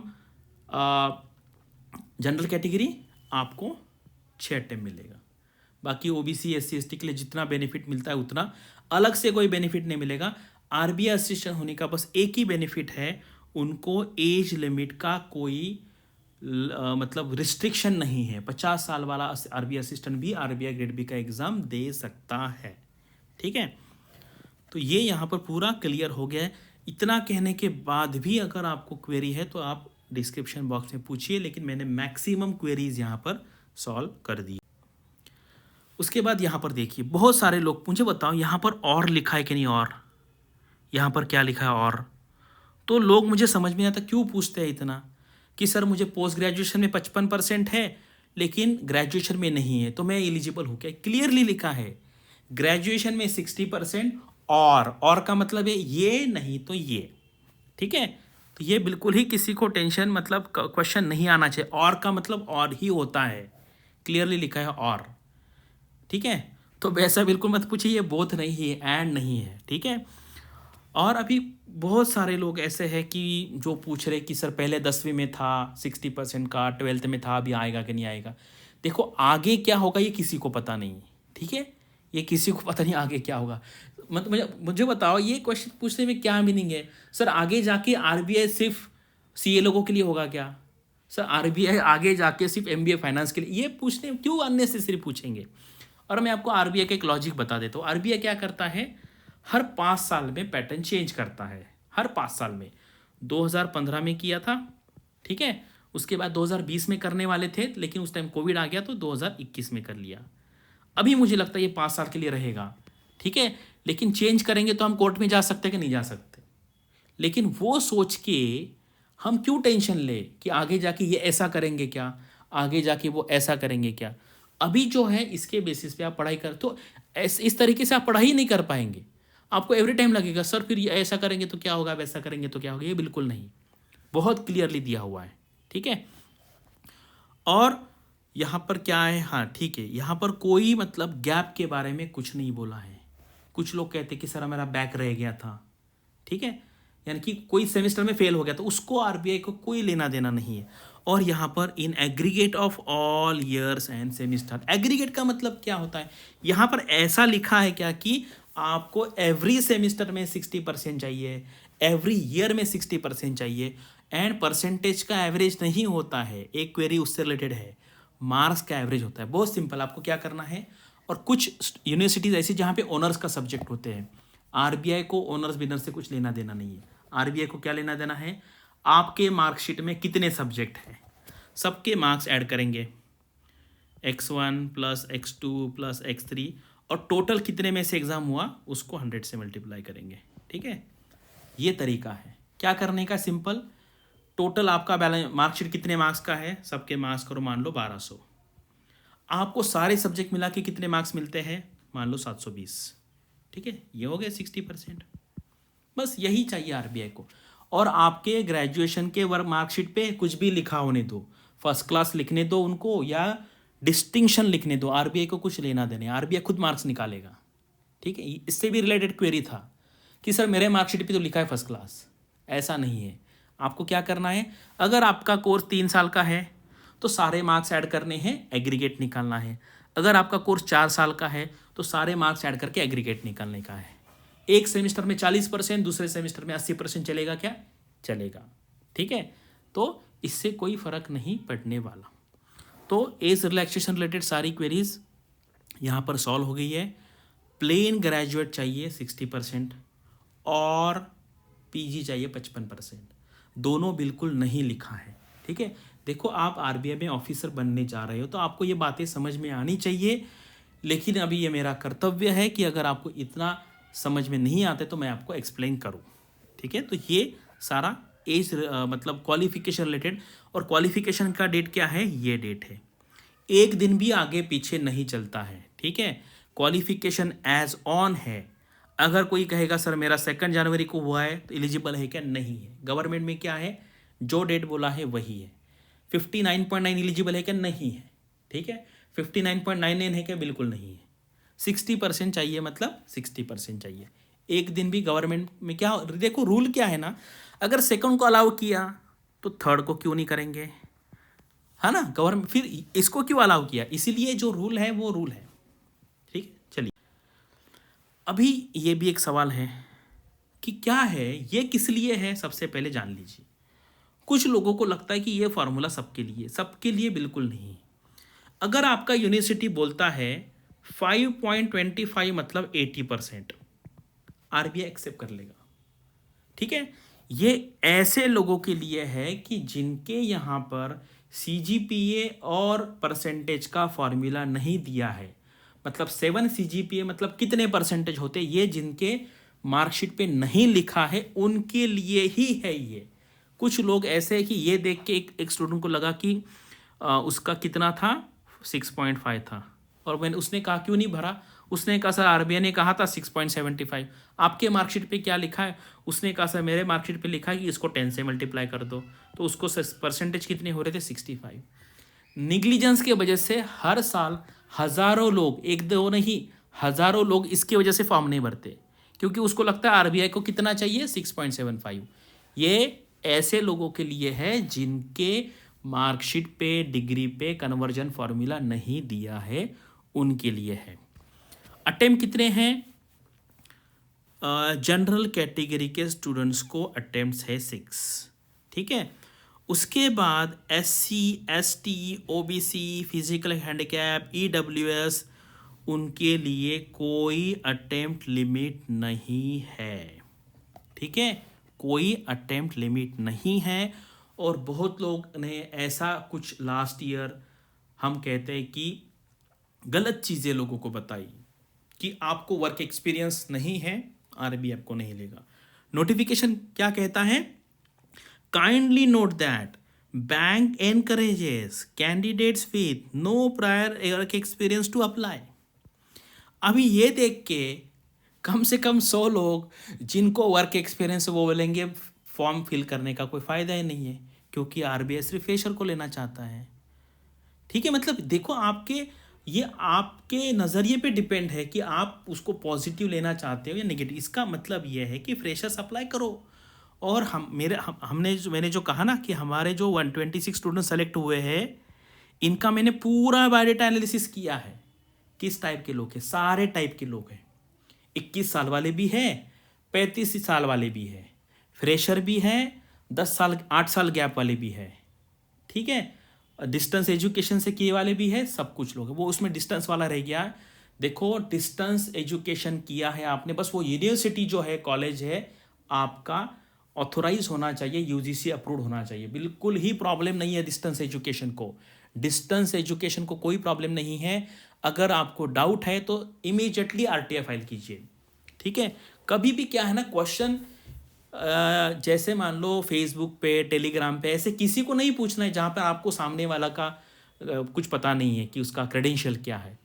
general category आपको 6 अटेम्प्ट मिलेगा। बाकी ओबीसी एससी एसटी के लिए जितना बेनिफिट मिलता है उतना, अलग से कोई बेनिफिट नहीं मिलेगा। आरबीआई असिस्टेंट होने का बस एक ही बेनिफिट है, उनको एज लिमिट का कोई मतलब रिस्ट्रिक्शन नहीं है। 50 साल वाला आरबीआई असिस्टेंट भी आरबीआई ग्रेड बी का एग्ज़ाम दे सकता है। ठीक है, तो ये यहाँ पर पूरा क्लियर हो गया है। इतना कहने के बाद भी अगर आपको क्वेरी है तो आप डिस्क्रिप्शन बॉक्स में पूछिए, लेकिन मैंने मैक्सिमम क्वेरीज यहाँ पर सॉल्व कर दी। उसके बाद यहाँ पर देखिए, बहुत सारे लोग, मुझे बताओ यहाँ पर और लिखा है कि नहीं, और यहाँ पर क्या लिखा है और, तो लोग मुझे समझ में नहीं आता क्यों पूछते हैं इतना कि सर मुझे पोस्ट ग्रेजुएशन में 55% है लेकिन ग्रेजुएशन में नहीं है, तो मैं एलिजिबल हूँ क्या? क्लियरली लिखा है ग्रेजुएशन में 60% और का मतलब है ये नहीं तो ये। ठीक है, तो ये बिल्कुल ही किसी को टेंशन मतलब क्वेश्चन नहीं आना चाहिए। और का मतलब और ही होता है, क्लियरली लिखा है और। ठीक है, तो वैसा बिल्कुल मत पूछिए, ये बोथ नहीं है, एंड नहीं है। ठीक है, और अभी बहुत सारे लोग ऐसे हैं कि जो पूछ रहे कि सर पहले 10वीं में था 60% का, 12th में था, अभी आएगा कि नहीं आएगा। देखो आगे क्या होगा ये किसी को पता नहीं। ठीक है, ये किसी को पता नहीं आगे क्या होगा। मतलब मुझे बताओ ये क्वेश्चन पूछने में क्या मीनिंग है? सर आगे जाके आरबीआई सिर्फ सीए लोगों के लिए होगा क्या? सर आरबीआई आगे जाके सिर्फ एमबीए फाइनेंस के लिए, ये पूछने क्यों अननेसेसरी पूछेंगे? और मैं आपको आरबीआई का एक लॉजिक बता देता हूँ। आरबीआई क्या करता है, हर 5 साल में पैटर्न चेंज करता है, हर 5 साल में। 2015 में किया था, ठीक है, उसके बाद 2020 में करने वाले थे, लेकिन उस टाइम कोविड आ गया तो 2021 में कर लिया। अभी मुझे लगता है ये 5 साल के लिए रहेगा। ठीक है, लेकिन चेंज करेंगे तो हम कोर्ट में जा सकते कि नहीं जा सकते? लेकिन वो सोच के हम क्यों टेंशन ले कि आगे जाके ये ऐसा करेंगे क्या, आगे जाके वो ऐसा करेंगे क्या? अभी जो है इसके बेसिस पे आप पढ़ाई कर, तो इस तरीके से आप पढ़ाई नहीं कर पाएंगे। आपको एवरी टाइम लगेगा सर फिर ये ऐसा करेंगे तो क्या होगा, वैसा करेंगे तो क्या होगा। ये बिल्कुल नहीं, बहुत क्लियरली दिया हुआ है। ठीक है, और यहाँ पर क्या है, हाँ ठीक है, यहाँ पर कोई मतलब गैप के बारे में कुछ नहीं बोला है। कुछ लोग कहते कि सर मेरा बैक रह गया था, ठीक है, यानी कि कोई सेमेस्टर में फेल हो गया, तो उसको आरबीआई को कोई लेना देना नहीं है। और यहाँ पर in aggregate of all years and semester, aggregate का मतलब क्या होता है? यहाँ पर ऐसा लिखा है क्या कि आपको एवरी सेमिस्टर में 60% चाहिए, एवरी ईयर में 60% चाहिए। एंड परसेंटेज का एवरेज नहीं होता है, एक क्वेरी उससे रिलेटेड है, मार्क्स का एवरेज होता है। बहुत सिंपल, आपको क्या करना है। और कुछ यूनिवर्सिटीज़ ऐसी जहाँ पे ऑनर्स का सब्जेक्ट होते हैं, आरबीआई को ऑनर्स बिनर्स से कुछ लेना देना नहीं है। आरबीआई को क्या लेना देना है, आपके मार्कशीट में कितने सब्जेक्ट हैं, सबके मार्क्स ऐड करेंगे, x1 plus x2 plus x3, और टोटल कितने में से एग्ज़ाम हुआ उसको 100 से मल्टीप्लाई करेंगे। ठीक है, ये तरीका है क्या करने का, सिंपल। टोटल आपका बैलेंस मार्कशीट कितने मार्क्स का है, सबके मार्क्स करो मान लो 1200, आपको सारे सब्जेक्ट मिला के कितने मार्क्स मिलते हैं, मान लो 720। ठीक है, ये हो गया 60%। बस यही चाहिए आरबीआई को। और आपके ग्रेजुएशन के वर्क मार्कशीट पे कुछ भी लिखा होने दो, फर्स्ट क्लास लिखने दो उनको या डिस्टिंक्शन लिखने दो, आरबीआई को कुछ लेना देने, आरबीआई खुद मार्क्स निकालेगा। ठीक है, इससे भी रिलेटेड क्वेरी था कि सर मेरे मार्कशीट पे तो लिखा है फर्स्ट क्लास, ऐसा नहीं है। आपको क्या करना है, अगर आपका कोर्स 3 साल का है तो सारे मार्क्स ऐड करने हैं, एग्रीगेट निकालना है। अगर आपका कोर्स 4 साल का है तो सारे मार्क्स ऐड करके एग्रीगेट निकालने का है। एक सेमेस्टर में 40%, दूसरे सेमेस्टर में 80% चलेगा, क्या चलेगा। ठीक है, तो इससे कोई फर्क नहीं पड़ने वाला। तो एज रिलैक्सेशन रिलेटेड सारी क्वेरीज यहाँ पर सॉल्व हो गई है। प्लेन ग्रेजुएट चाहिए 60% और पीजी चाहिए 55%, दोनों बिल्कुल नहीं लिखा है। ठीक है, देखो आप आरबीआई में ऑफिसर बनने जा रहे हो तो आपको ये बातें समझ में आनी चाहिए, लेकिन अभी ये मेरा कर्तव्य है कि अगर आपको इतना समझ में नहीं आते तो मैं आपको एक्सप्लेन करूँ। ठीक है, तो ये सारा एज मतलब क्वालिफिकेशन रिलेटेड, और क्वालिफिकेशन का डेट क्या है, ये डेट है, एक दिन भी आगे पीछे नहीं चलता है। ठीक है, क्वालिफिकेशन एज ऑन है। अगर कोई कहेगा सर मेरा 2 जनवरी को हुआ है तो एलिजिबल है क्या, नहीं है। गवर्नमेंट में क्या है, जो डेट बोला है वही है। 59.9 एलिजिबल है क्या, नहीं है। ठीक है, 59.99 है क्या, बिल्कुल नहीं है। 60% चाहिए, मतलब 60% चाहिए। एक दिन भी गवर्नमेंट में क्या, देखो रूल क्या है ना, अगर सेकंड को अलाउ किया तो थर्ड को क्यों नहीं करेंगे, है ना। गवर्नमेंट फिर इसको क्यों अलाउ किया, इसीलिए जो रूल है वो रूल है। ठीक है, चलिए अभी ये भी एक सवाल है कि क्या है ये, किस लिए है, सबसे पहले जान लीजिए। कुछ लोगों को लगता है कि ये फार्मूला सबके लिए, सबके लिए बिल्कुल नहीं। अगर आपका यूनिवर्सिटी बोलता है 5.25 मतलब 80%, आरबीआई एक्सेप्ट कर लेगा। ठीक है, ये ऐसे लोगों के लिए है कि जिनके यहाँ पर सीजीपीए और परसेंटेज का फॉर्मूला नहीं दिया है, मतलब 7 सीजीपीए मतलब कितने परसेंटेज होते, ये जिनके मार्कशीट पे नहीं लिखा है उनके लिए ही है ये। कुछ लोग ऐसे हैं कि ये देख के एक स्टूडेंट को लगा कि उसका कितना था, 6.5 था, और मैंने उसने कहा क्यों नहीं भरा, उसने कहा सर आरबीआई ने कहा था 6.75। आपके मार्कशीट पे क्या लिखा है, उसने कहा सर मेरे मार्कशीट पे लिखा है कि इसको 10 से मल्टीप्लाई कर दो, तो उसको परसेंटेज कितने हो रहे थे, 65। निग्लिजेंस की वजह से हर साल हज़ारों लोग, एक दो नहीं हज़ारों लोग इसकी वजह से फॉर्म नहीं भरते, क्योंकि उसको लगता है आरबीआई को कितना चाहिए, 6.75। ये ऐसे लोगों के लिए है जिनके मार्कशीट पे, डिग्री पे कन्वर्जन फार्मूला नहीं दिया है, उनके लिए है। अटेम्प्ट कितने हैं, जनरल कैटेगरी के स्टूडेंट्स को अटेम्प्ट्स है 6। ठीक है, उसके बाद SC ST OBC physical handicap EWS, उनके लिए कोई अटेम्प्ट लिमिट नहीं है। ठीक है, कोई अटेम्प्ट लिमिट नहीं है। और बहुत लोग ने ऐसा कुछ लास्ट ईयर हम कहते हैं कि गलत चीज़ें लोगों को बताई कि आपको वर्क एक्सपीरियंस नहीं है, आरबीआई आपको नहीं लेगा। नोटिफिकेशन क्या कहता है, kindly note that bank encourages candidates with no prior work experience to apply. अभी ये देख के कम से कम 100 लोग जिनको वर्क एक्सपीरियंस वो बोलेंगे फॉर्म फिल करने का कोई फ़ायदा ही नहीं है, क्योंकि आरबीआई सिर्फ फ्रेशर को लेना चाहता है। ठीक है, मतलब देखो आपके ये आपके नज़रिए पे डिपेंड है कि आप उसको पॉजिटिव लेना चाहते हो या नेगेटिव। इसका मतलब ये है कि फ्रेशर्स अप्लाई करो। और मैंने जो कहा ना कि हमारे जो 126 स्टूडेंट सेलेक्ट हुए हैं, इनका मैंने पूरा बायोडाटा एनालिसिस किया है, किस टाइप के लोग हैं, सारे टाइप के लोग हैं। 21 साल वाले भी हैं, 35 साल वाले भी हैं, फ्रेशर भी है, 10 साल 8 साल गैप वाले भी है, ठीक है, डिस्टेंस एजुकेशन से किए वाले भी है, सब कुछ लोग, वो उसमें डिस्टेंस वाला रह गया। देखो डिस्टेंस एजुकेशन किया है आपने, बस वो यूनिवर्सिटी जो है, कॉलेज है आपका, ऑथोराइज होना चाहिए, यूजीसी अप्रूव्ड होना चाहिए। बिल्कुल ही प्रॉब्लम नहीं है डिस्टेंस एजुकेशन को, डिस्टेंस एजुकेशन को कोई प्रॉब्लम नहीं है। अगर आपको डाउट है तो इमीडिएटली आरटीआई फाइल कीजिए, ठीक है। कभी भी क्या है ना, क्वेश्चन जैसे मान लो फेसबुक पे, टेलीग्राम पे, ऐसे किसी को नहीं पूछना है जहाँ पर आपको सामने वाला का कुछ पता नहीं है कि उसका क्रेडेंशियल क्या है।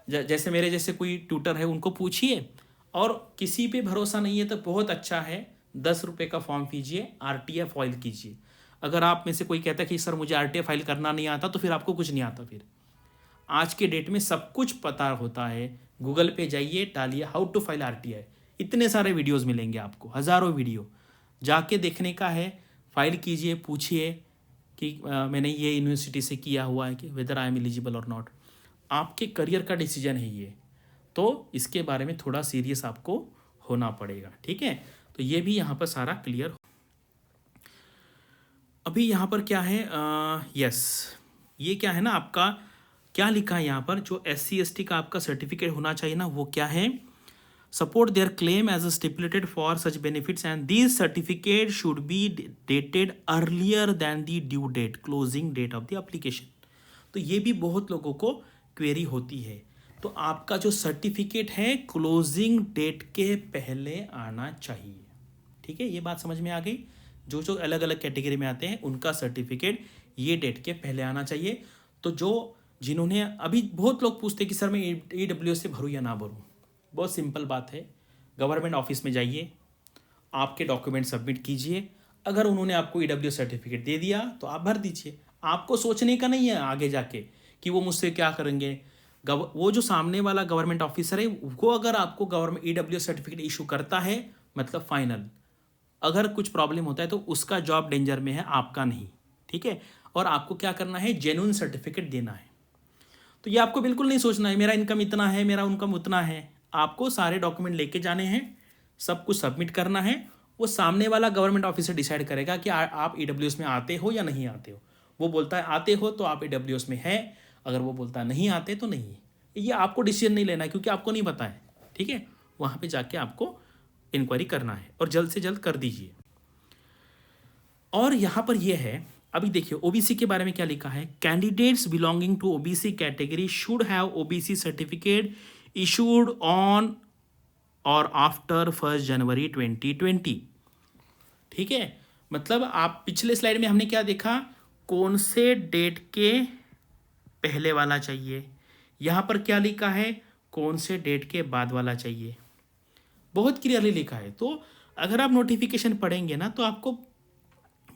जैसे मेरे जैसे कोई ट्यूटर है उनको पूछिए, और किसी पे भरोसा नहीं है तो बहुत अच्छा है, 10 रुपये का फॉर्म कीजिए, आरटीआई फाइल कीजिए। अगर आप में से कोई कहता है कि सर मुझे आरटीआई फाइल करना नहीं आता, तो फिर आपको कुछ नहीं आता। फिर आज के डेट में सब कुछ पता होता है, गूगल पे जाइए, डालिए हाउ टू फाइल आरटीआई, इतने सारे वीडियोस मिलेंगे आपको, हज़ारों वीडियो, जाके देखने का है, फाइल कीजिए, पूछिए कि मैंने ये यूनिवर्सिटी से किया हुआ है कि वेदर आई एम एलिजिबल और नॉट। आपके करियर का डिसीजन है ये, तो इसके बारे में थोड़ा सीरियस आपको होना पड़ेगा, ठीक है। तो ये भी यहाँ पर सारा क्लियर। अभी यहाँ पर क्या है, यस, ये क्या है ना, आपका क्या लिखा है यहाँ पर, जो SC ST का आपका सर्टिफिकेट होना चाहिए ना, वो क्या है, support their claim as stipulated for such benefits and these certificates should be dated earlier than the due date closing date of the application। तो ये भी बहुत लोगों को क्वेरी होती है। तो आपका जो सर्टिफिकेट है क्लोजिंग डेट के पहले आना चाहिए, ठीक है। ये बात समझ में आ गई। जो जो अलग अलग कैटेगरी में आते हैं उनका सर्टिफिकेट ये डेट के पहले आना चाहिए। तो जो जिन्होंने अभी बहुत लोग पूछते हैं कि सर मैं EWS से भरूँ या ना भरूँ, बहुत सिंपल बात है, गवर्नमेंट ऑफिस में जाइए, आपके डॉक्यूमेंट सबमिट कीजिए, अगर उन्होंने आपको EWS सर्टिफिकेट दे दिया तो आप भर दीजिए। आपको सोचने का नहीं है आगे जाके कि वो मुझसे क्या करेंगे। वो जो सामने वाला गवर्नमेंट ऑफिसर है वो अगर आपको गवर्नमेंट EWS सर्टिफिकेट इशू करता है, मतलब फाइनल, अगर कुछ प्रॉब्लम होता है तो उसका जॉब डेंजर में है, आपका नहीं, ठीक है। और आपको क्या करना है, जेन्युइन सर्टिफिकेट देना है। तो ये आपको बिल्कुल नहीं सोचना है मेरा इनकम इतना है, मेरा इनकम उतना है। आपको सारे डॉक्यूमेंट लेके जाने हैं, सब कुछ सबमिट करना है। वो सामने वाला गवर्नमेंट ऑफिसर डिसाइड करेगा कि आप EWS में आते हो या नहीं आते हो। वो बोलता है आते हो तो आप EWS में है, अगर वो बोलता है नहीं आते तो नहीं है। ये आपको डिसीजन नहीं लेना है क्योंकि आपको नहीं पता है, ठीक है। वहाँ पे जाके आपको इंक्वायरी करना है और जल्द से जल्द कर दीजिए। और यहाँ पर यह है, अभी देखिए OBC के बारे में क्या लिखा है, candidates belonging to OBC category should have OBC certificate issued on or after 1 January 2020, ठीक है। मतलब आप पिछले स्लाइड में हमने क्या देखा, कौन से डेट के पहले वाला चाहिए, यहाँ पर क्या लिखा है, कौन से डेट के बाद वाला चाहिए, बहुत क्लियरली लिखा है। तो अगर आप नोटिफिकेशन पढ़ेंगे ना तो आपको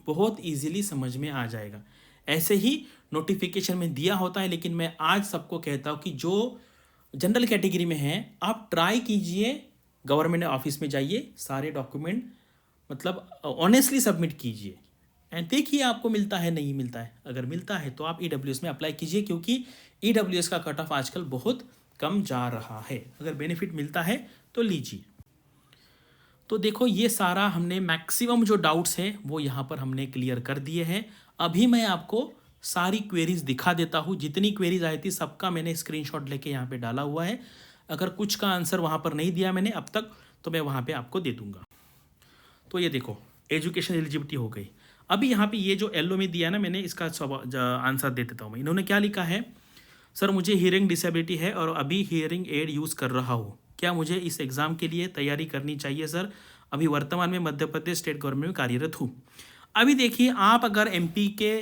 बहुत इजीली समझ में आ जाएगा। ऐसे ही नोटिफिकेशन में दिया होता है, लेकिन मैं आज सबको कहता हूँ कि जो जनरल कैटेगरी में हैं आप ट्राई कीजिए, गवर्नमेंट ऑफिस में जाइए, सारे डॉक्यूमेंट मतलब ऑनेस्टली सबमिट कीजिए एंड देखिए आपको मिलता है नहीं मिलता है। अगर मिलता है तो आप EWS में अप्लाई कीजिए, क्योंकि EWS का कट ऑफ आजकल बहुत कम जा रहा है। अगर बेनिफिट मिलता है तो लीजिए। तो देखो ये सारा हमने मैक्सिमम जो डाउट्स हैं वो यहाँ पर हमने क्लियर कर दिए हैं। अभी मैं आपको सारी क्वेरीज दिखा देता हूँ, जितनी क्वेरीज आई थी सबका मैंने स्क्रीनशॉट लेके यहाँ पे डाला हुआ है। अगर कुछ का आंसर वहाँ पर नहीं दिया मैंने अब तक तो मैं वहाँ पे आपको दे दूँगा। तो ये देखो एजुकेशन एलिजिबिलिटी हो गई। अभी यहाँ पे ये जो येलो में दिया ना मैंने, इसका आंसर दे देता हूँ मैं। इन्होंने क्या लिखा है, सर मुझे हियरिंग डिसेबिलिटी है और अभी हियरिंग एड यूज़ कर रहा हूँ, क्या मुझे इस एग्ज़ाम के लिए तैयारी करनी चाहिए सर? अभी वर्तमान में मध्य प्रदेश स्टेट गवर्नमेंट में कार्यरत हूँ। अभी देखिए आप अगर MP के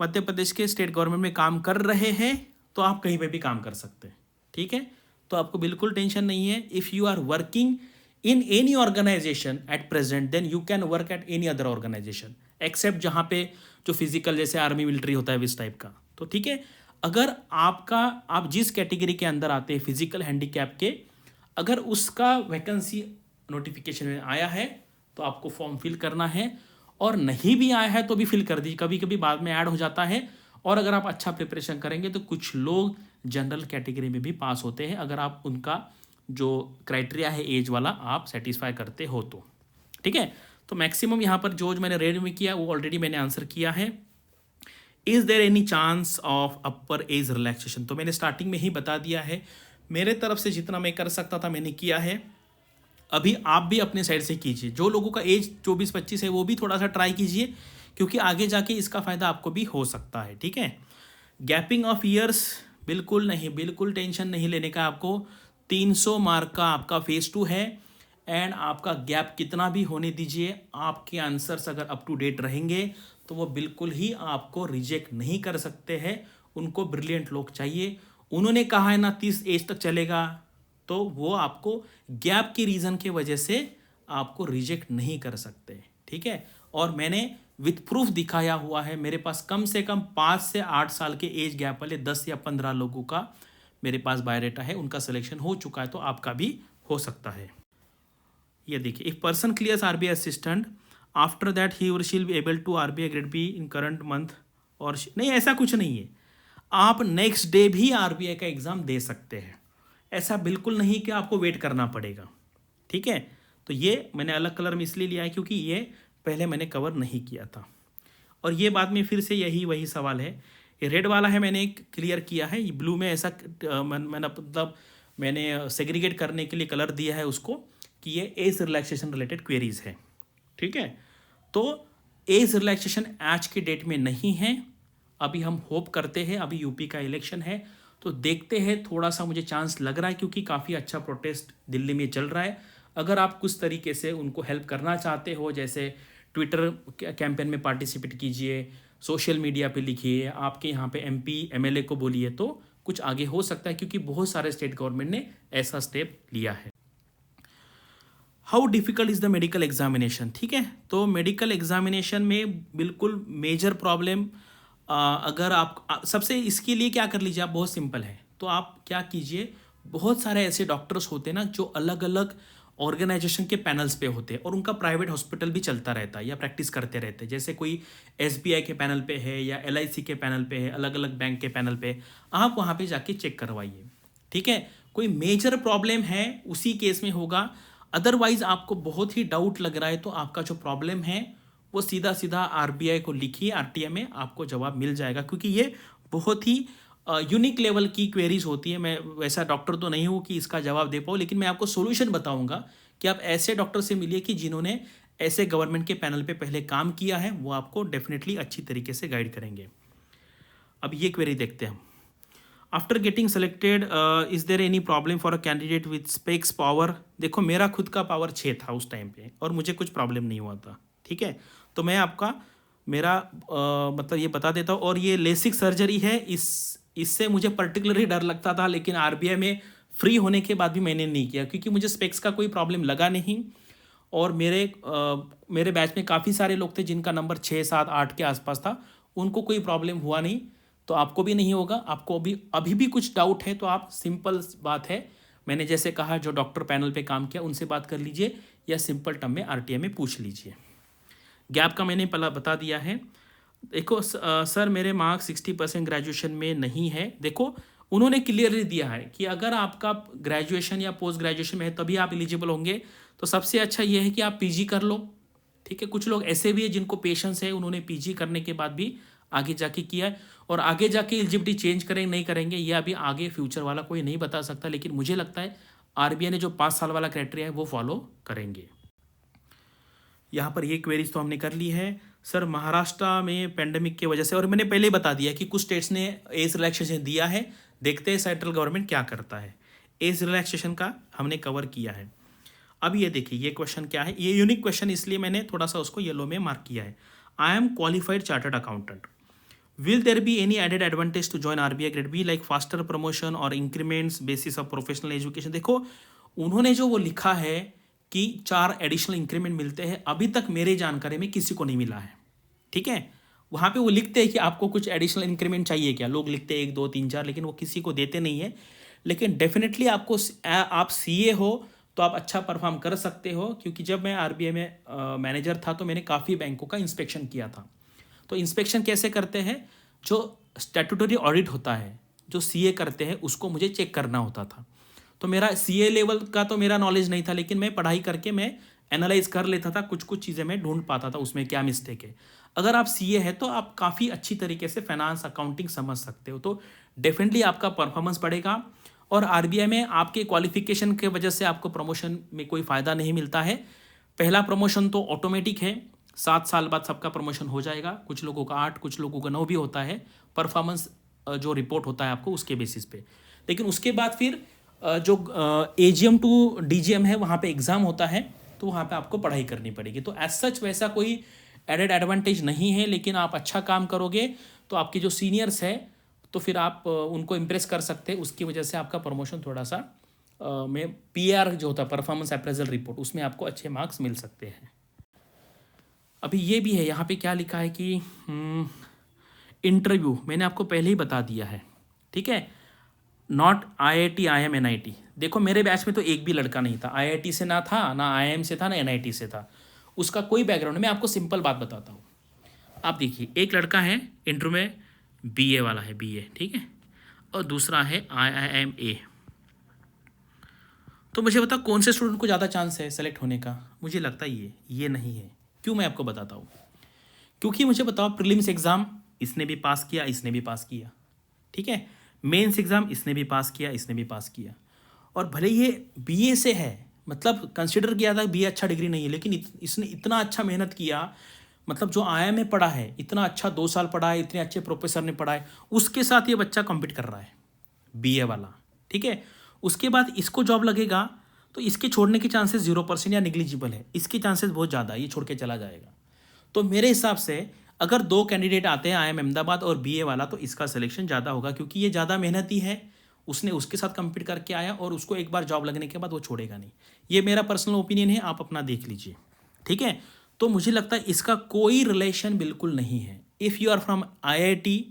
मध्य प्रदेश के स्टेट गवर्नमेंट में काम कर रहे हैं तो आप कहीं पे भी काम कर सकते हैं, ठीक है। तो आपको बिल्कुल टेंशन नहीं है। If you are working in any organisation at present then you can work at any other organisation except जहाँ पे जो फिजिकल जैसे आर्मी मिलिट्री होता है इस टाइप का, तो ठीक है। अगर आप जिस कैटेगरी के अंदर आते हैं फिजिकल हैंडीकैप के, अगर उसका वैकेंसी नोटिफिकेशन में आया है तो आपको फॉर्म फिल करना है, और नहीं भी आया है तो भी फिल कर दीजिए, कभी कभी बाद में ऐड हो जाता है। और अगर आप अच्छा प्रिपरेशन करेंगे तो कुछ लोग जनरल कैटेगरी में भी पास होते हैं, अगर आप उनका जो क्राइटेरिया है एज वाला आप सेटिस्फाई करते हो तो, ठीक है। तो मैक्सिमम यहाँ पर जो मैंने रेड में किया वो ऑलरेडी मैंने आंसर किया है। Is there any chance of upper age relaxation, तो मैंने स्टार्टिंग में ही बता दिया है, मेरे तरफ से जितना मैं कर सकता था मैंने किया है। अभी आप भी अपने साइड से कीजिए, जो लोगों का एज 24-25 है वो भी थोड़ा सा ट्राई कीजिए, क्योंकि आगे जाके इसका फ़ायदा आपको भी हो सकता है। ठीक है, गैपिंग ऑफ ईयर्स बिल्कुल नहीं, बिल्कुल टेंशन नहीं लेने का आपको। 300 मार्क का आपका फेज़ 2 है, एंड आपका गैप कितना भी होने दीजिए, आपके आंसर्स अगर अप टू डेट रहेंगे तो वो बिल्कुल ही आपको रिजेक्ट नहीं कर सकते हैं। उनको ब्रिलियंट लोग चाहिए। उन्होंने कहा है ना 30 एज तक चलेगा, तो वो आपको गैप की रीज़न की वजह से आपको रिजेक्ट नहीं कर सकते। ठीक है, और मैंने विथ प्रूफ दिखाया हुआ है, मेरे पास कम से कम 5 से 8 साल के एज गैप वाले 10 या 15 लोगों का मेरे पास बायोडाटा है, उनका सिलेक्शन हो चुका है, तो आपका भी हो सकता है। ये देखिए, if person clears RBI assistant after that he और she will be able to RBI grade B in current month, और नहीं, ऐसा कुछ नहीं है। आप नेक्स्ट डे भी आरबीआई का एग्ज़ाम दे सकते हैं, ऐसा बिल्कुल नहीं कि आपको वेट करना पड़ेगा। ठीक है, तो ये मैंने अलग कलर में इसलिए लिया है क्योंकि ये पहले मैंने कवर नहीं किया था। और ये बाद में फिर से यही वही सवाल है। ये रेड वाला है मैंने क्लियर किया है, ये ब्लू में ऐसा मैंने मतलब मैंने सेग्रीगेट करने के लिए कलर दिया है उसको कि ये एज रिलैक्सेशन रिलेटेड क्वेरीज है। ठीक है, तो एज रिलैक्सेशन आज के डेट में नहीं है, अभी हम होप करते हैं, अभी यूपी का इलेक्शन है तो देखते हैं, थोड़ा सा मुझे चांस लग रहा है क्योंकि काफ़ी अच्छा प्रोटेस्ट दिल्ली में चल रहा है। अगर आप कुछ तरीके से उनको हेल्प करना चाहते हो, जैसे ट्विटर कैंपेन में पार्टिसिपेट कीजिए, सोशल मीडिया पे लिखिए, आपके यहाँ पे एमपी एमएलए को बोलिए, तो कुछ आगे हो सकता है, क्योंकि बहुत सारे स्टेट गवर्नमेंट ने ऐसा स्टेप लिया है। How difficult is the medical examination. ठीक है, तो मेडिकल एग्जामिनेशन में बिल्कुल मेजर प्रॉब्लम, अगर आप सबसे इसके लिए क्या कर लीजिए, आप बहुत सिंपल है, तो आप क्या कीजिए, बहुत सारे ऐसे डॉक्टर्स होते हैं ना जो अलग अलग ऑर्गेनाइजेशन के पैनल्स पे होते हैं, और उनका प्राइवेट हॉस्पिटल भी चलता रहता है या प्रैक्टिस करते रहते हैं। जैसे कोई एसबीआई के पैनल पे है या एलआईसी के पैनल पे है, अलग अलग बैंक के पैनल पे, आप वहाँ पे जाके चेक करवाइए। ठीक है, कोई मेजर प्रॉब्लम है उसी केस में होगा, अदरवाइज आपको बहुत ही डाउट लग रहा है तो आपका जो प्रॉब्लम है वो सीधा सीधा आरबीआई को लिखिए, आरटीए में आपको जवाब मिल जाएगा, क्योंकि ये बहुत ही यूनिक लेवल की क्वेरीज होती है। मैं वैसा डॉक्टर तो नहीं हूँ कि इसका जवाब दे पाऊँ, लेकिन मैं आपको सोल्यूशन बताऊंगा कि आप ऐसे डॉक्टर से मिलिए कि जिन्होंने ऐसे गवर्नमेंट के पैनल पे पहले काम किया है, वो आपको डेफिनेटली अच्छी तरीके से गाइड करेंगे। अब ये क्वेरी देखते हैं हम। After getting selected is there any problem for a candidate with specs power. देखो, मेरा खुद का पावर 6 था उस टाइम पे और मुझे कुछ प्रॉब्लम नहीं हुआ था। ठीक है, तो मैं आपका मेरा मतलब ये बता देता हूँ। और ये लेसिक सर्जरी है, इससे मुझे पर्टिकुलरली डर लगता था, लेकिन आरबीआई में फ्री होने के बाद भी मैंने नहीं किया, क्योंकि मुझे स्पेक्स का कोई प्रॉब्लम लगा नहीं। और मेरे बैच में काफ़ी सारे लोग थे जिनका नंबर 6, 7, 8 के आसपास था, उनको कोई प्रॉब्लम हुआ नहीं, तो आपको भी नहीं होगा। आपको अभी भी कुछ डाउट है तो आप, सिंपल बात है, मैंने जैसे कहा, जो डॉक्टर पैनल पे काम किया उनसे बात कर लीजिए, या सिंपल टर्म में आरटीए में पूछ लीजिए। गैप का मैंने पहला बता दिया है। देखो सर, मेरे मार्क्स 60% ग्रेजुएशन में नहीं है। देखो, उन्होंने क्लियरली दिया है कि अगर आपका ग्रेजुएशन या पोस्ट ग्रेजुएशन में है तभी आप एलिजिबल होंगे, तो सबसे अच्छा ये है कि आप पीजी कर लो। ठीक है, कुछ लोग ऐसे भी है जिनको पेशेंस है, उन्होंने पीजी करने के बाद भी आगे जाके किया है, और आगे जाके एलिजिबिलिटी चेंज करेंगे नहीं करेंगे ये अभी आगे फ्यूचर वाला कोई नहीं बता सकता, लेकिन मुझे लगता है आरबीआई ने जो 5 साल वाला क्राइटेरिया है वो फॉलो करेंगे। यहाँ पर ये क्वेरीज तो हमने कर ली है। सर, महाराष्ट्र में पेंडेमिक की वजह से, और मैंने पहले ही बता दिया कि कुछ स्टेट्स ने एज रिलैक्सेशन दिया है, देखते हैं सेंट्रल गवर्नमेंट क्या करता है। एज रिलैक्सेशन का हमने कवर किया है। अब ये देखिए, ये क्वेश्चन क्या है, ये यूनिक क्वेश्चन इसलिए मैंने थोड़ा सा उसको येलो में मार्क किया है। I am qualified chartered accountant, will there be any added advantage to join RBI grade B like faster promotion और increments basis of professional education. देखो, उन्होंने जो वो लिखा है कि 4 एडिशनल इंक्रीमेंट मिलते हैं, अभी तक मेरे जानकारी में किसी को नहीं मिला है। ठीक है, वहाँ पे वो लिखते हैं कि आपको कुछ एडिशनल इंक्रीमेंट चाहिए क्या, लोग लिखते हैं 1, 2, 3, 4, लेकिन वो किसी को देते नहीं है। लेकिन डेफिनेटली आपको, आप सीए हो तो आप अच्छा परफॉर्म कर सकते हो, क्योंकि जब मैं आरबीआई में मैनेजर था तो मैंने काफ़ी बैंकों का इंस्पेक्शन किया था। तो इंस्पेक्शन कैसे करते हैं, जो स्टैट्यूटरी ऑडिट होता है, जो सीए करते हैं, उसको मुझे चेक करना होता था। तो मेरा सीए लेवल का तो मेरा नॉलेज नहीं था, लेकिन मैं पढ़ाई करके मैं एनालाइज कर लेता था, कुछ कुछ चीज़ें मैं ढूंढ पाता था उसमें क्या मिस्टेक है। अगर आप सीए है तो आप काफ़ी अच्छी तरीके से फाइनेंस अकाउंटिंग समझ सकते हो, तो डेफिनेटली आपका परफॉर्मेंस बढ़ेगा। और आरबीआई में आपके क्वालिफिकेशन के वजह से आपको प्रमोशन में कोई फ़ायदा नहीं मिलता है। पहला प्रमोशन तो ऑटोमेटिक है, 7 साल बाद सबका प्रमोशन हो जाएगा, कुछ लोगों का 8, कुछ लोगों का 9 भी होता है, परफॉर्मेंस जो रिपोर्ट होता है आपको उसके बेसिस पे। लेकिन उसके बाद फिर जो एजीएम टू डीजीएम है वहाँ पे एग्ज़ाम होता है, तो वहाँ पे आपको पढ़ाई करनी पड़ेगी। तो एज सच वैसा कोई एडेड एडवांटेज नहीं है, लेकिन आप अच्छा काम करोगे तो आपके जो सीनियर्स है तो फिर आप उनको इम्प्रेस कर सकते हैं, उसकी वजह से आपका प्रमोशन थोड़ा सा में पीआर जो होता है परफॉर्मेंस अप्रेजल रिपोर्ट, उसमें आपको अच्छे मार्क्स मिल सकते हैं। अभी ये भी है, यहाँ पे क्या लिखा है कि इंटरव्यू मैंने आपको पहले ही बता दिया है, ठीक है। Not IIT IIM NIT. देखो मेरे बैच में तो एक भी लड़का नहीं था, आईआईटी से ना था, ना आईएम से था, ना एनआईटी से था, उसका कोई बैकग्राउंड। मैं आपको सिंपल बात बताता हूँ। आप देखिए, एक लड़का है इंटरव्यू में बीए वाला है, बीए, ठीक है, और दूसरा है आईआईएमए। तो मुझे बता कौन से स्टूडेंट को ज़्यादा चांस है सेलेक्ट होने का? मुझे लगता है ये नहीं है। क्यों? मैं आपको बताता हूँ। क्योंकि मुझे बताओ, प्रीलिम्स एग्ज़ाम इसने भी पास किया, इसने भी पास किया, ठीक है, मेंस एग्ज़ाम इसने भी पास किया, इसने भी पास किया, और भले ये बीए से है, मतलब कंसिडर किया था बीए अच्छा डिग्री नहीं है, लेकिन इसने इतना अच्छा मेहनत किया, मतलब जो आईआईएम में पढ़ा है, इतना अच्छा 2 साल पढ़ा है, इतने अच्छे प्रोफेसर ने पढ़ा है, उसके साथ ये बच्चा कम्पीट कर रहा है, बीए वाला, ठीक है। उसके बाद इसको जॉब लगेगा तो इसके छोड़ने के चांसेस 0% या निग्लिजिबल है, इसके चांसेस बहुत ज़्यादा, ये छोड़ के चला जाएगा। तो मेरे हिसाब से अगर 2 कैंडिडेट आते हैं, आईआईएम अहमदाबाद और बीए वाला, तो इसका सिलेक्शन ज़्यादा होगा, क्योंकि ये ज़्यादा मेहनती है, उसने उसके साथ कम्पीट करके आया और उसको एक बार जॉब लगने के बाद वो छोड़ेगा नहीं। ये मेरा पर्सनल ओपिनियन है, आप अपना देख लीजिए, ठीक है। तो मुझे लगता है इसका कोई रिलेशन बिल्कुल नहीं है। If you are from IIT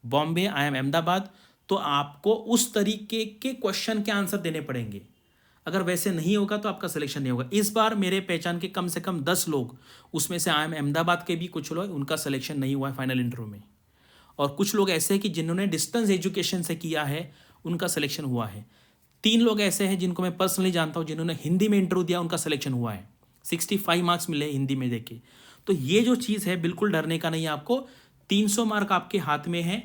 Bombay, IIM Ahmedabad, तो आपको उस तरीके के क्वेश्चन के आंसर देने पड़ेंगे। अगर वैसे नहीं होगा तो आपका सिलेक्शन नहीं होगा। इस बार मेरे पहचान के कम से कम 10 लोग, उसमें से आईआईएम अहमदाबाद के भी कुछ लोग, उनका सिलेक्शन नहीं हुआ है फाइनल इंटरव्यू में, और कुछ लोग ऐसे हैं कि जिन्होंने डिस्टेंस एजुकेशन से किया है, उनका सिलेक्शन हुआ है। 3 लोग ऐसे हैं जिनको मैं पर्सनली जानता हूँ, जिन्होंने हिंदी में इंटरव्यू दिया, उनका सिलेक्शन हुआ है, 65 मार्क्स मिले हिंदी में देके। तो ये जो चीज़ है बिल्कुल डरने का नहीं है आपको। 300 मार्क आपके हाथ में है,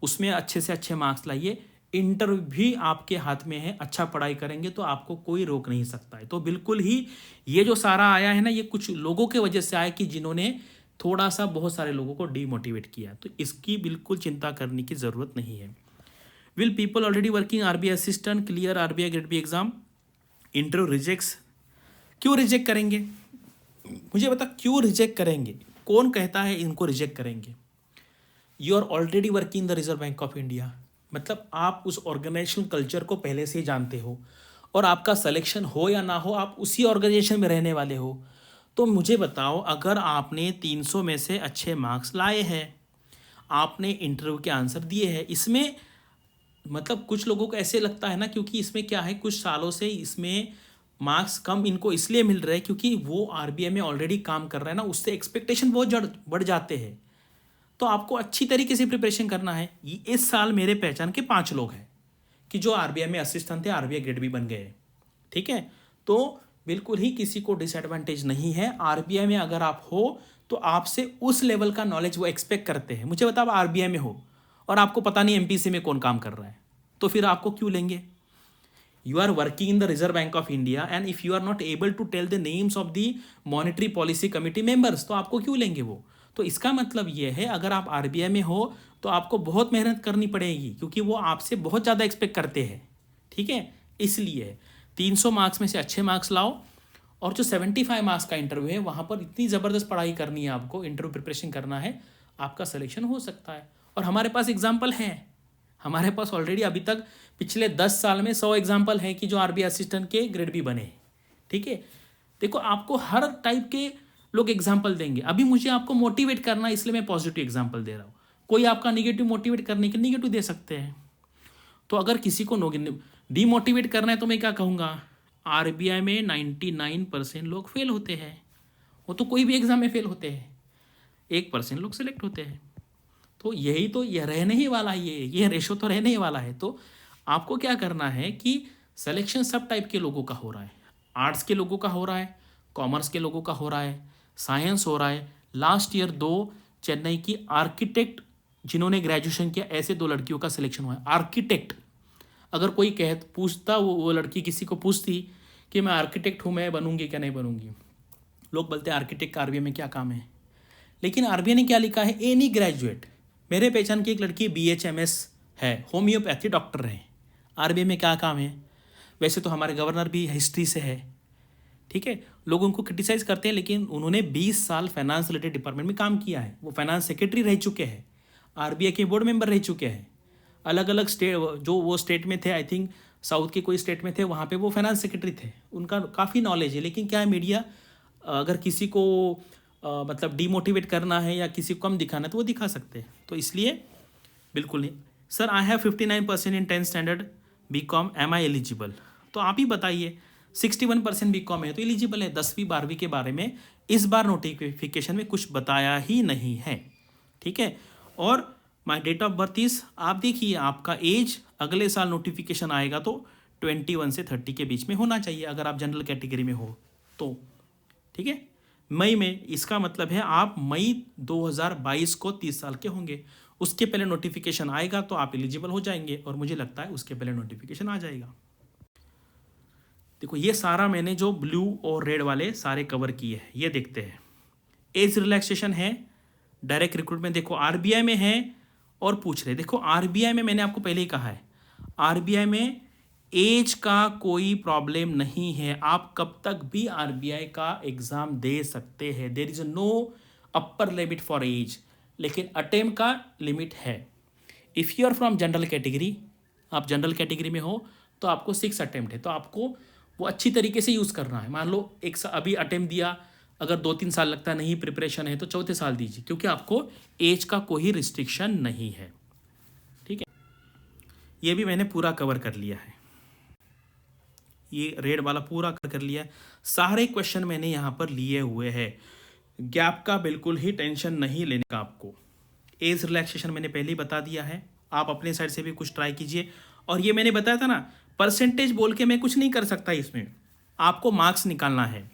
उसमें अच्छे से अच्छे मार्क्स लाइए। इंटरव्यू भी आपके हाथ में है, अच्छा पढ़ाई करेंगे तो आपको कोई रोक नहीं सकता है। तो बिल्कुल ही ये जो सारा आया है ना, ये कुछ लोगों के वजह से आया कि जिन्होंने थोड़ा सा बहुत सारे लोगों को डीमोटिवेट किया, तो इसकी बिल्कुल चिंता करने की ज़रूरत नहीं है। Will people already working RBI assistant clear RBI grade B exam? Interview rejects. क्यों रिजेक्ट करेंगे? मुझे बता, क्यों रिजेक्ट करेंगे? कौन कहता है इनको रिजेक्ट करेंगे? You are already working in the Reserve Bank of India, मतलब आप उस ऑर्गेनाइजेशन कल्चर को पहले से ही जानते हो, और आपका सिलेक्शन हो या ना हो, आप उसी ऑर्गेनाइजेशन में रहने वाले हो। तो मुझे बताओ, अगर आपने 300 में से अच्छे मार्क्स लाए हैं, आपने इंटरव्यू के आंसर दिए हैं, इसमें मतलब कुछ लोगों को ऐसे लगता है ना, क्योंकि इसमें क्या है, कुछ सालों से इसमें मार्क्स कम इनको इसलिए मिल रहे हैं क्योंकि वो आरबीआई में ऑलरेडी काम कर रहे हैं ना, उससे एक्सपेक्टेशन बहुत बढ़ जाते हैं। तो आपको अच्छी तरीके से प्रिपरेशन करना है। इस साल मेरे पहचान के 5 लोग हैं कि जो आरबीआई में असिस्टेंट थे, आरबीआई ग्रेड भी बन गए, ठीक है। तो बिल्कुल ही किसी को डिसएडवांटेज नहीं है। आरबीआई में अगर आप हो तो आपसे उस लेवल का नॉलेज वो एक्सपेक्ट करते हैं। मुझे बताओ, आरबीआई में हो और आपको पता नहीं एमपीसी में कौन काम कर रहा है, तो फिर आपको क्यों लेंगे? You are working in the Reserve Bank of India, and if you are not able to tell the names of the Monetary Policy Committee members, तो आपको क्यों लेंगे वो? तो इसका मतलब ये है, अगर आप आरबीआई में हो तो आपको बहुत मेहनत करनी पड़ेगी, क्योंकि वो आपसे बहुत ज़्यादा एक्सपेक्ट करते हैं, ठीक है। इसलिए 300 मार्क्स में से अच्छे मार्क्स लाओ, और जो 75 मार्क्स का इंटरव्यू है वहाँ पर इतनी ज़बरदस्त पढ़ाई करनी है आपको, इंटरव्यू प्रिपरेशन करना है, आपका सिलेक्शन हो सकता है। और हमारे पास एग्जाम्पल हैं, हमारे पास ऑलरेडी अभी तक पिछले 10 साल में 100 एग्जाम्पल है कि जो आरबीआई असिस्टेंट के ग्रेड भी बने, ठीक है। देखो, आपको हर टाइप के लोग एग्जाम्पल देंगे। अभी मुझे आपको मोटिवेट करना है, इसलिए मैं पॉजिटिव एग्जाम्पल दे रहा हूँ। कोई आपका निगेटिव मोटिवेट करने के निगेटिव दे सकते हैं। तो अगर किसी को डीमोटिवेट करना है तो मैं क्या कहूँगा, आरबीआई में 99% लोग फेल होते हैं। वो तो कोई भी एग्जाम में फेल होते हैं, 1% लोग सेलेक्ट होते हैं। तो यही तो यह रहने ही वाला है, ये रेशो तो रहने ही वाला है। तो आपको क्या करना है कि सिलेक्शन सब टाइप के लोगों का हो रहा है, आर्ट्स के लोगों का हो रहा है, कॉमर्स के लोगों का हो रहा है, साइंस हो रहा है। लास्ट ईयर 2 चेन्नई की आर्किटेक्ट जिन्होंने ग्रेजुएशन किया, ऐसे 2 लड़कियों का सिलेक्शन हुआ है। आर्किटेक्ट, अगर कोई पूछता, वो लड़की किसी को पूछती कि मैं आर्किटेक्ट हूँ, मैं बनूंगी क्या नहीं बनूंगी, लोग बोलते हैं आर्किटेक्ट का आरबीआई में क्या काम है। लेकिन आरबीआई ने क्या लिखा है, एनी ग्रेजुएट। मेरे पहचान की एक लड़की BHMS है, होम्योपैथी डॉक्टर है, आरबीआई में क्या काम है। वैसे तो हमारे गवर्नर भी हिस्ट्री से है, ठीक है। लोग उनको क्रिटिसाइज करते हैं, लेकिन उन्होंने 20 साल फाइनेंस रिलेटेड डिपार्टमेंट में काम किया है। वो फाइनेंस सेक्रेटरी रह चुके हैं, आरबीआई के बोर्ड मेंबर रह चुके हैं। अलग अलग स्टेट, जो वो स्टेट में थे, आई थिंक साउथ के कोई स्टेट में थे, वहाँ पे वो फाइनेंस सेक्रेटरी थे। उनका काफ़ी नॉलेज है। लेकिन क्या है, मीडिया अगर किसी को मतलब डीमोटिवेट करना है या किसी को कम दिखाना है तो वो दिखा सकते हैं। तो इसलिए बिल्कुल नहीं। Sir I have 59% in 10th standard BCom, am I eligible? तो आप ही बताइए, 61% BCom है तो एलिजिबल है। 10वीं 12वीं के बारे में इस बार नोटिफिकेशन में कुछ बताया ही नहीं है, ठीक है। और माई डेट ऑफ बर्थ इज, आप देखिए आपका एज अगले साल नोटिफिकेशन आएगा तो 21 से 30 के बीच में होना चाहिए, अगर आप जनरल कैटेगरी में हो तो, ठीक है। मई में, इसका मतलब है आप मई 2022 को 30 साल के होंगे। उसके पहले नोटिफिकेशन आएगा तो आप एलिजिबल हो जाएंगे, और मुझे लगता है उसके पहले नोटिफिकेशन आ जाएगा। देखो ये सारा मैंने जो ब्लू और रेड वाले सारे कवर किए हैं, ये देखते हैं। एज रिलैक्सेशन है, डायरेक्ट रिक्रूटमेंट देखो आरबीआई में है, और पूछ रहे, देखो आरबीआई में मैंने आपको पहले ही कहा है, आरबीआई में एज का कोई प्रॉब्लम नहीं है। आप कब तक भी आरबीआई का एग्जाम दे सकते हैं, there is no upper limit for age, लेकिन अटेम्प्ट का लिमिट है। If you are from general category, आप जनरल कैटेगरी में हो तो आपको 6 अटेम्प्ट है, तो आपको वो अच्छी तरीके से यूज़ करना है। मान लो अभी अटेम्प्ट दिया, अगर 2-3 साल लगता है, नहीं प्रिपरेशन है तो चौथे साल दीजिए, क्योंकि आपको एज का कोई रिस्ट्रिक्शन नहीं है, ठीक है। ये भी मैंने पूरा कवर कर लिया है, ये रेड वाला पूरा कर लिया है। सारे क्वेश्चन मैंने यहाँ पर लिए हुए हैं, गैप का बिल्कुल ही टेंशन नहीं लेने का आपको। एज रिलैक्सेशन मैंने पहले ही बता दिया है, आप अपने साइड से भी कुछ ट्राई कीजिए। और ये मैंने बताया था ना, परसेंटेज बोल के मैं कुछ नहीं कर सकता, इसमें आपको मार्क्स निकालना है।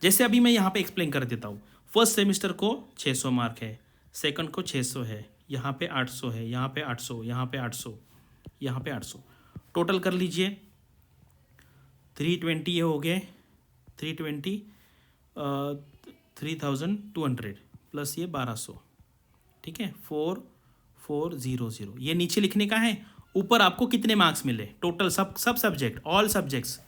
जैसे अभी मैं यहाँ पे एक्सप्लेन कर देता हूँ। फर्स्ट सेमेस्टर को 600 मार्क है, सेकंड को 600 है, यहाँ पे 800 है, यहाँ पे 800, यहाँ पे 800, यहाँ पे 800, टोटल कर लीजिए 320 ये हो गए, 320 3200 प्लस ये 1200, ठीक है, 4400। ये नीचे लिखने का है, ऊपर आपको कितने मार्क्स मिले टोटल, सब सब्जेक्ट, ऑल सब्जेक्ट्स,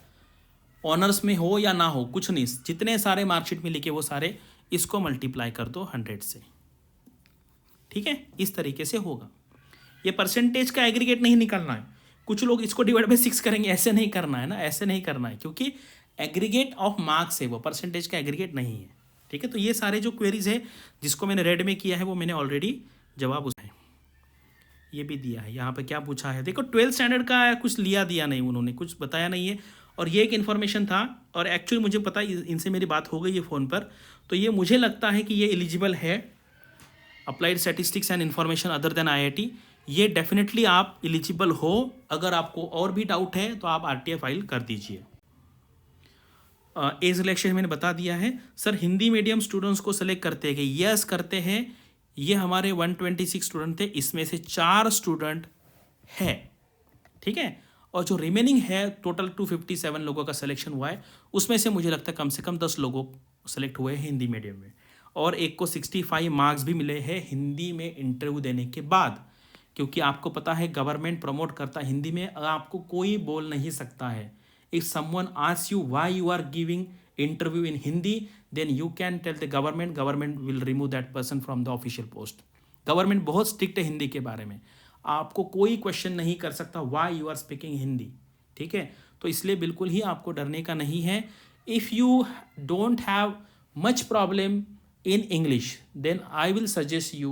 ऑनर्स में हो या ना हो, कुछ नहीं, जितने सारे मार्कशीट में लिखे वो सारे, इसको मल्टीप्लाई कर दो 100 से, ठीक है। इस तरीके से होगा। ये परसेंटेज का एग्रीगेट नहीं निकालना है। कुछ लोग इसको डिवाइड बाय 6 करेंगे, ऐसे नहीं करना है ना, ऐसे नहीं करना है, क्योंकि एग्रीगेट ऑफ मार्क्स है वो, परसेंटेज का एग्रीगेट नहीं है, ठीक है। तो ये सारे जो क्वेरीज है जिसको मैंने रेड में किया है वो मैंने ऑलरेडी जवाब उसमें ये भी दिया है। यहाँ पे क्या पूछा है, देखो 12th स्टैंडर्ड का कुछ लिया दिया नहीं, उन्होंने कुछ बताया नहीं है। और ये एक इन्फॉर्मेशन था, और एक्चुअली मुझे पता, इनसे मेरी बात हो गई है फ़ोन पर, तो ये मुझे लगता है कि ये एलिजिबल है, applied statistics and information other than IIT, ये डेफिनेटली आप एलिजिबल हो। अगर आपको और भी डाउट है तो आप RTI फाइल कर दीजिए। एज रिलैक्सेशन मैंने बता दिया है। सर हिंदी मीडियम स्टूडेंट्स को सेलेक्ट करते हैं, यस करते हैं। ये हमारे 126 स्टूडेंट थे, इसमें से 4 स्टूडेंट है, ठीक है। और जो रिमेनिंग है, टोटल 257 लोगों का सिलेक्शन हुआ है, उसमें से मुझे लगता है कम से कम 10 लोगों सेलेक्ट हुए हैं हिंदी मीडियम में, और एक को 65 मार्क्स भी मिले हैं हिंदी में इंटरव्यू देने के बाद। क्योंकि आपको पता है गवर्नमेंट प्रमोट करता है हिंदी में, आपको कोई बोल नहीं सकता है। If someone asks you why you are giving interview in Hindi, then you can tell the government will remove that person from the official post. Government बहुत स्ट्रिक्ट है हिंदी के बारे में, आपको कोई क्वेश्चन नहीं कर सकता why you are speaking Hindi, ठीक है। तो इसलिए बिल्कुल ही आपको डरने का नहीं है। If you don't have much problem in English, then I will suggest you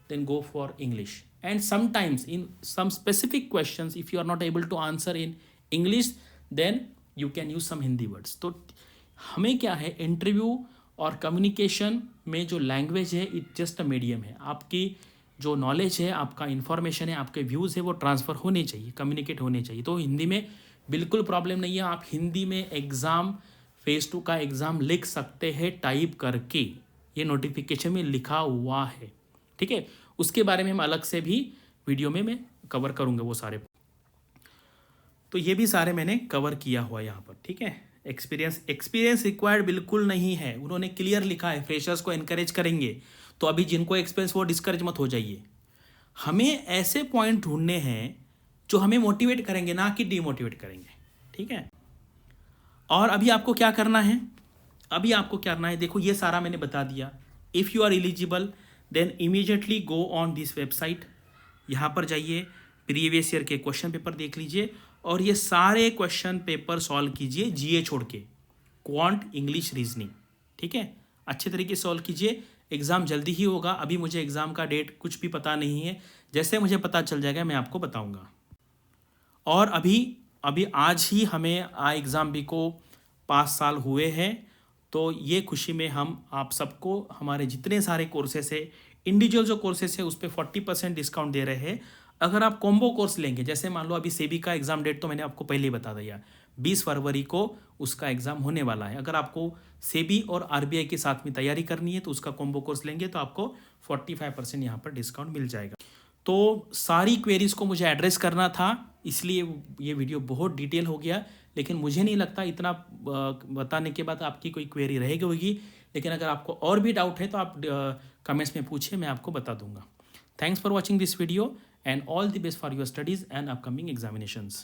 then go for English. And sometimes in some specific questions, if you are not able to answer in English, then you can use some Hindi words. तो हमें क्या है, interview और communication में जो language है, it just a medium है। आपकी जो नॉलेज है, आपका इन्फॉर्मेशन है, आपके व्यूज़ है, वो ट्रांसफ़र होने चाहिए, कम्युनिकेट होने चाहिए। तो हिंदी में बिल्कुल प्रॉब्लम नहीं है, आप हिंदी में एग्ज़ाम फेज़ 2 का एग्ज़ाम लिख सकते हैं टाइप करके, ये नोटिफिकेशन में लिखा हुआ है, ठीक है। उसके बारे में हम अलग से भी वीडियो में मैं कवर करूँगा वो सारे। तो ये भी सारे मैंने कवर किया हुआ यहाँ पर, ठीक है। एक्सपीरियंस रिक्वायर्ड बिल्कुल नहीं है, उन्होंने क्लियर लिखा है फ्रेशर्स को एनकरेज करेंगे। तो अभी जिनको एक्सपीरियंस वो डिस्करेज मत हो जाइए। हमें ऐसे पॉइंट ढूंढने हैं जो हमें मोटिवेट करेंगे, ना कि डीमोटिवेट करेंगे, ठीक है। और अभी आपको क्या करना है, देखो ये सारा मैंने बता दिया। If you are eligible then immediately go on this website, यहाँ पर जाइए, प्रीवियस ईयर के क्वेश्चन पेपर देख लीजिए और ये सारे क्वेश्चन पेपर सॉल्व कीजिए, जीए छोड़ के, क्वांट, इंग्लिश, रीजनिंग, ठीक है। अच्छे तरीके से सॉल्व कीजिए। एग्ज़ाम जल्दी ही होगा, अभी मुझे एग्ज़ाम का डेट कुछ भी पता नहीं है, जैसे मुझे पता चल जाएगा मैं आपको बताऊंगा। और अभी आज ही हमें एग्ज़ाम भी को 5 साल हुए हैं, तो ये खुशी में हम आप सबको हमारे जितने सारे कोर्सेस है, इंडिविजुअल जो कोर्सेस है उस पर 40% डिस्काउंट दे रहे हैं। अगर आप कॉम्बो कोर्स लेंगे, जैसे मान लो अभी सेबी का एग्ज़ाम डेट तो मैंने आपको पहले ही बता दिया, 20 फरवरी को उसका एग्ज़ाम होने वाला है। अगर आपको सेबी और आरबीआई के साथ में तैयारी करनी है तो उसका कॉम्बो कोर्स लेंगे तो आपको 45% यहाँ पर डिस्काउंट मिल जाएगा। तो सारी क्वेरीज़ को मुझे एड्रेस करना था, इसलिए ये वीडियो बहुत डिटेल हो गया, लेकिन मुझे नहीं लगता इतना बताने के बाद आपकी कोई क्वेरी रहेगी होगी। लेकिन अगर आपको और भी डाउट है तो आप कमेंट्स में पूछिए, मैं आपको बता दूंगा। Thanks for watching this video and all the best for your studies and upcoming examinations.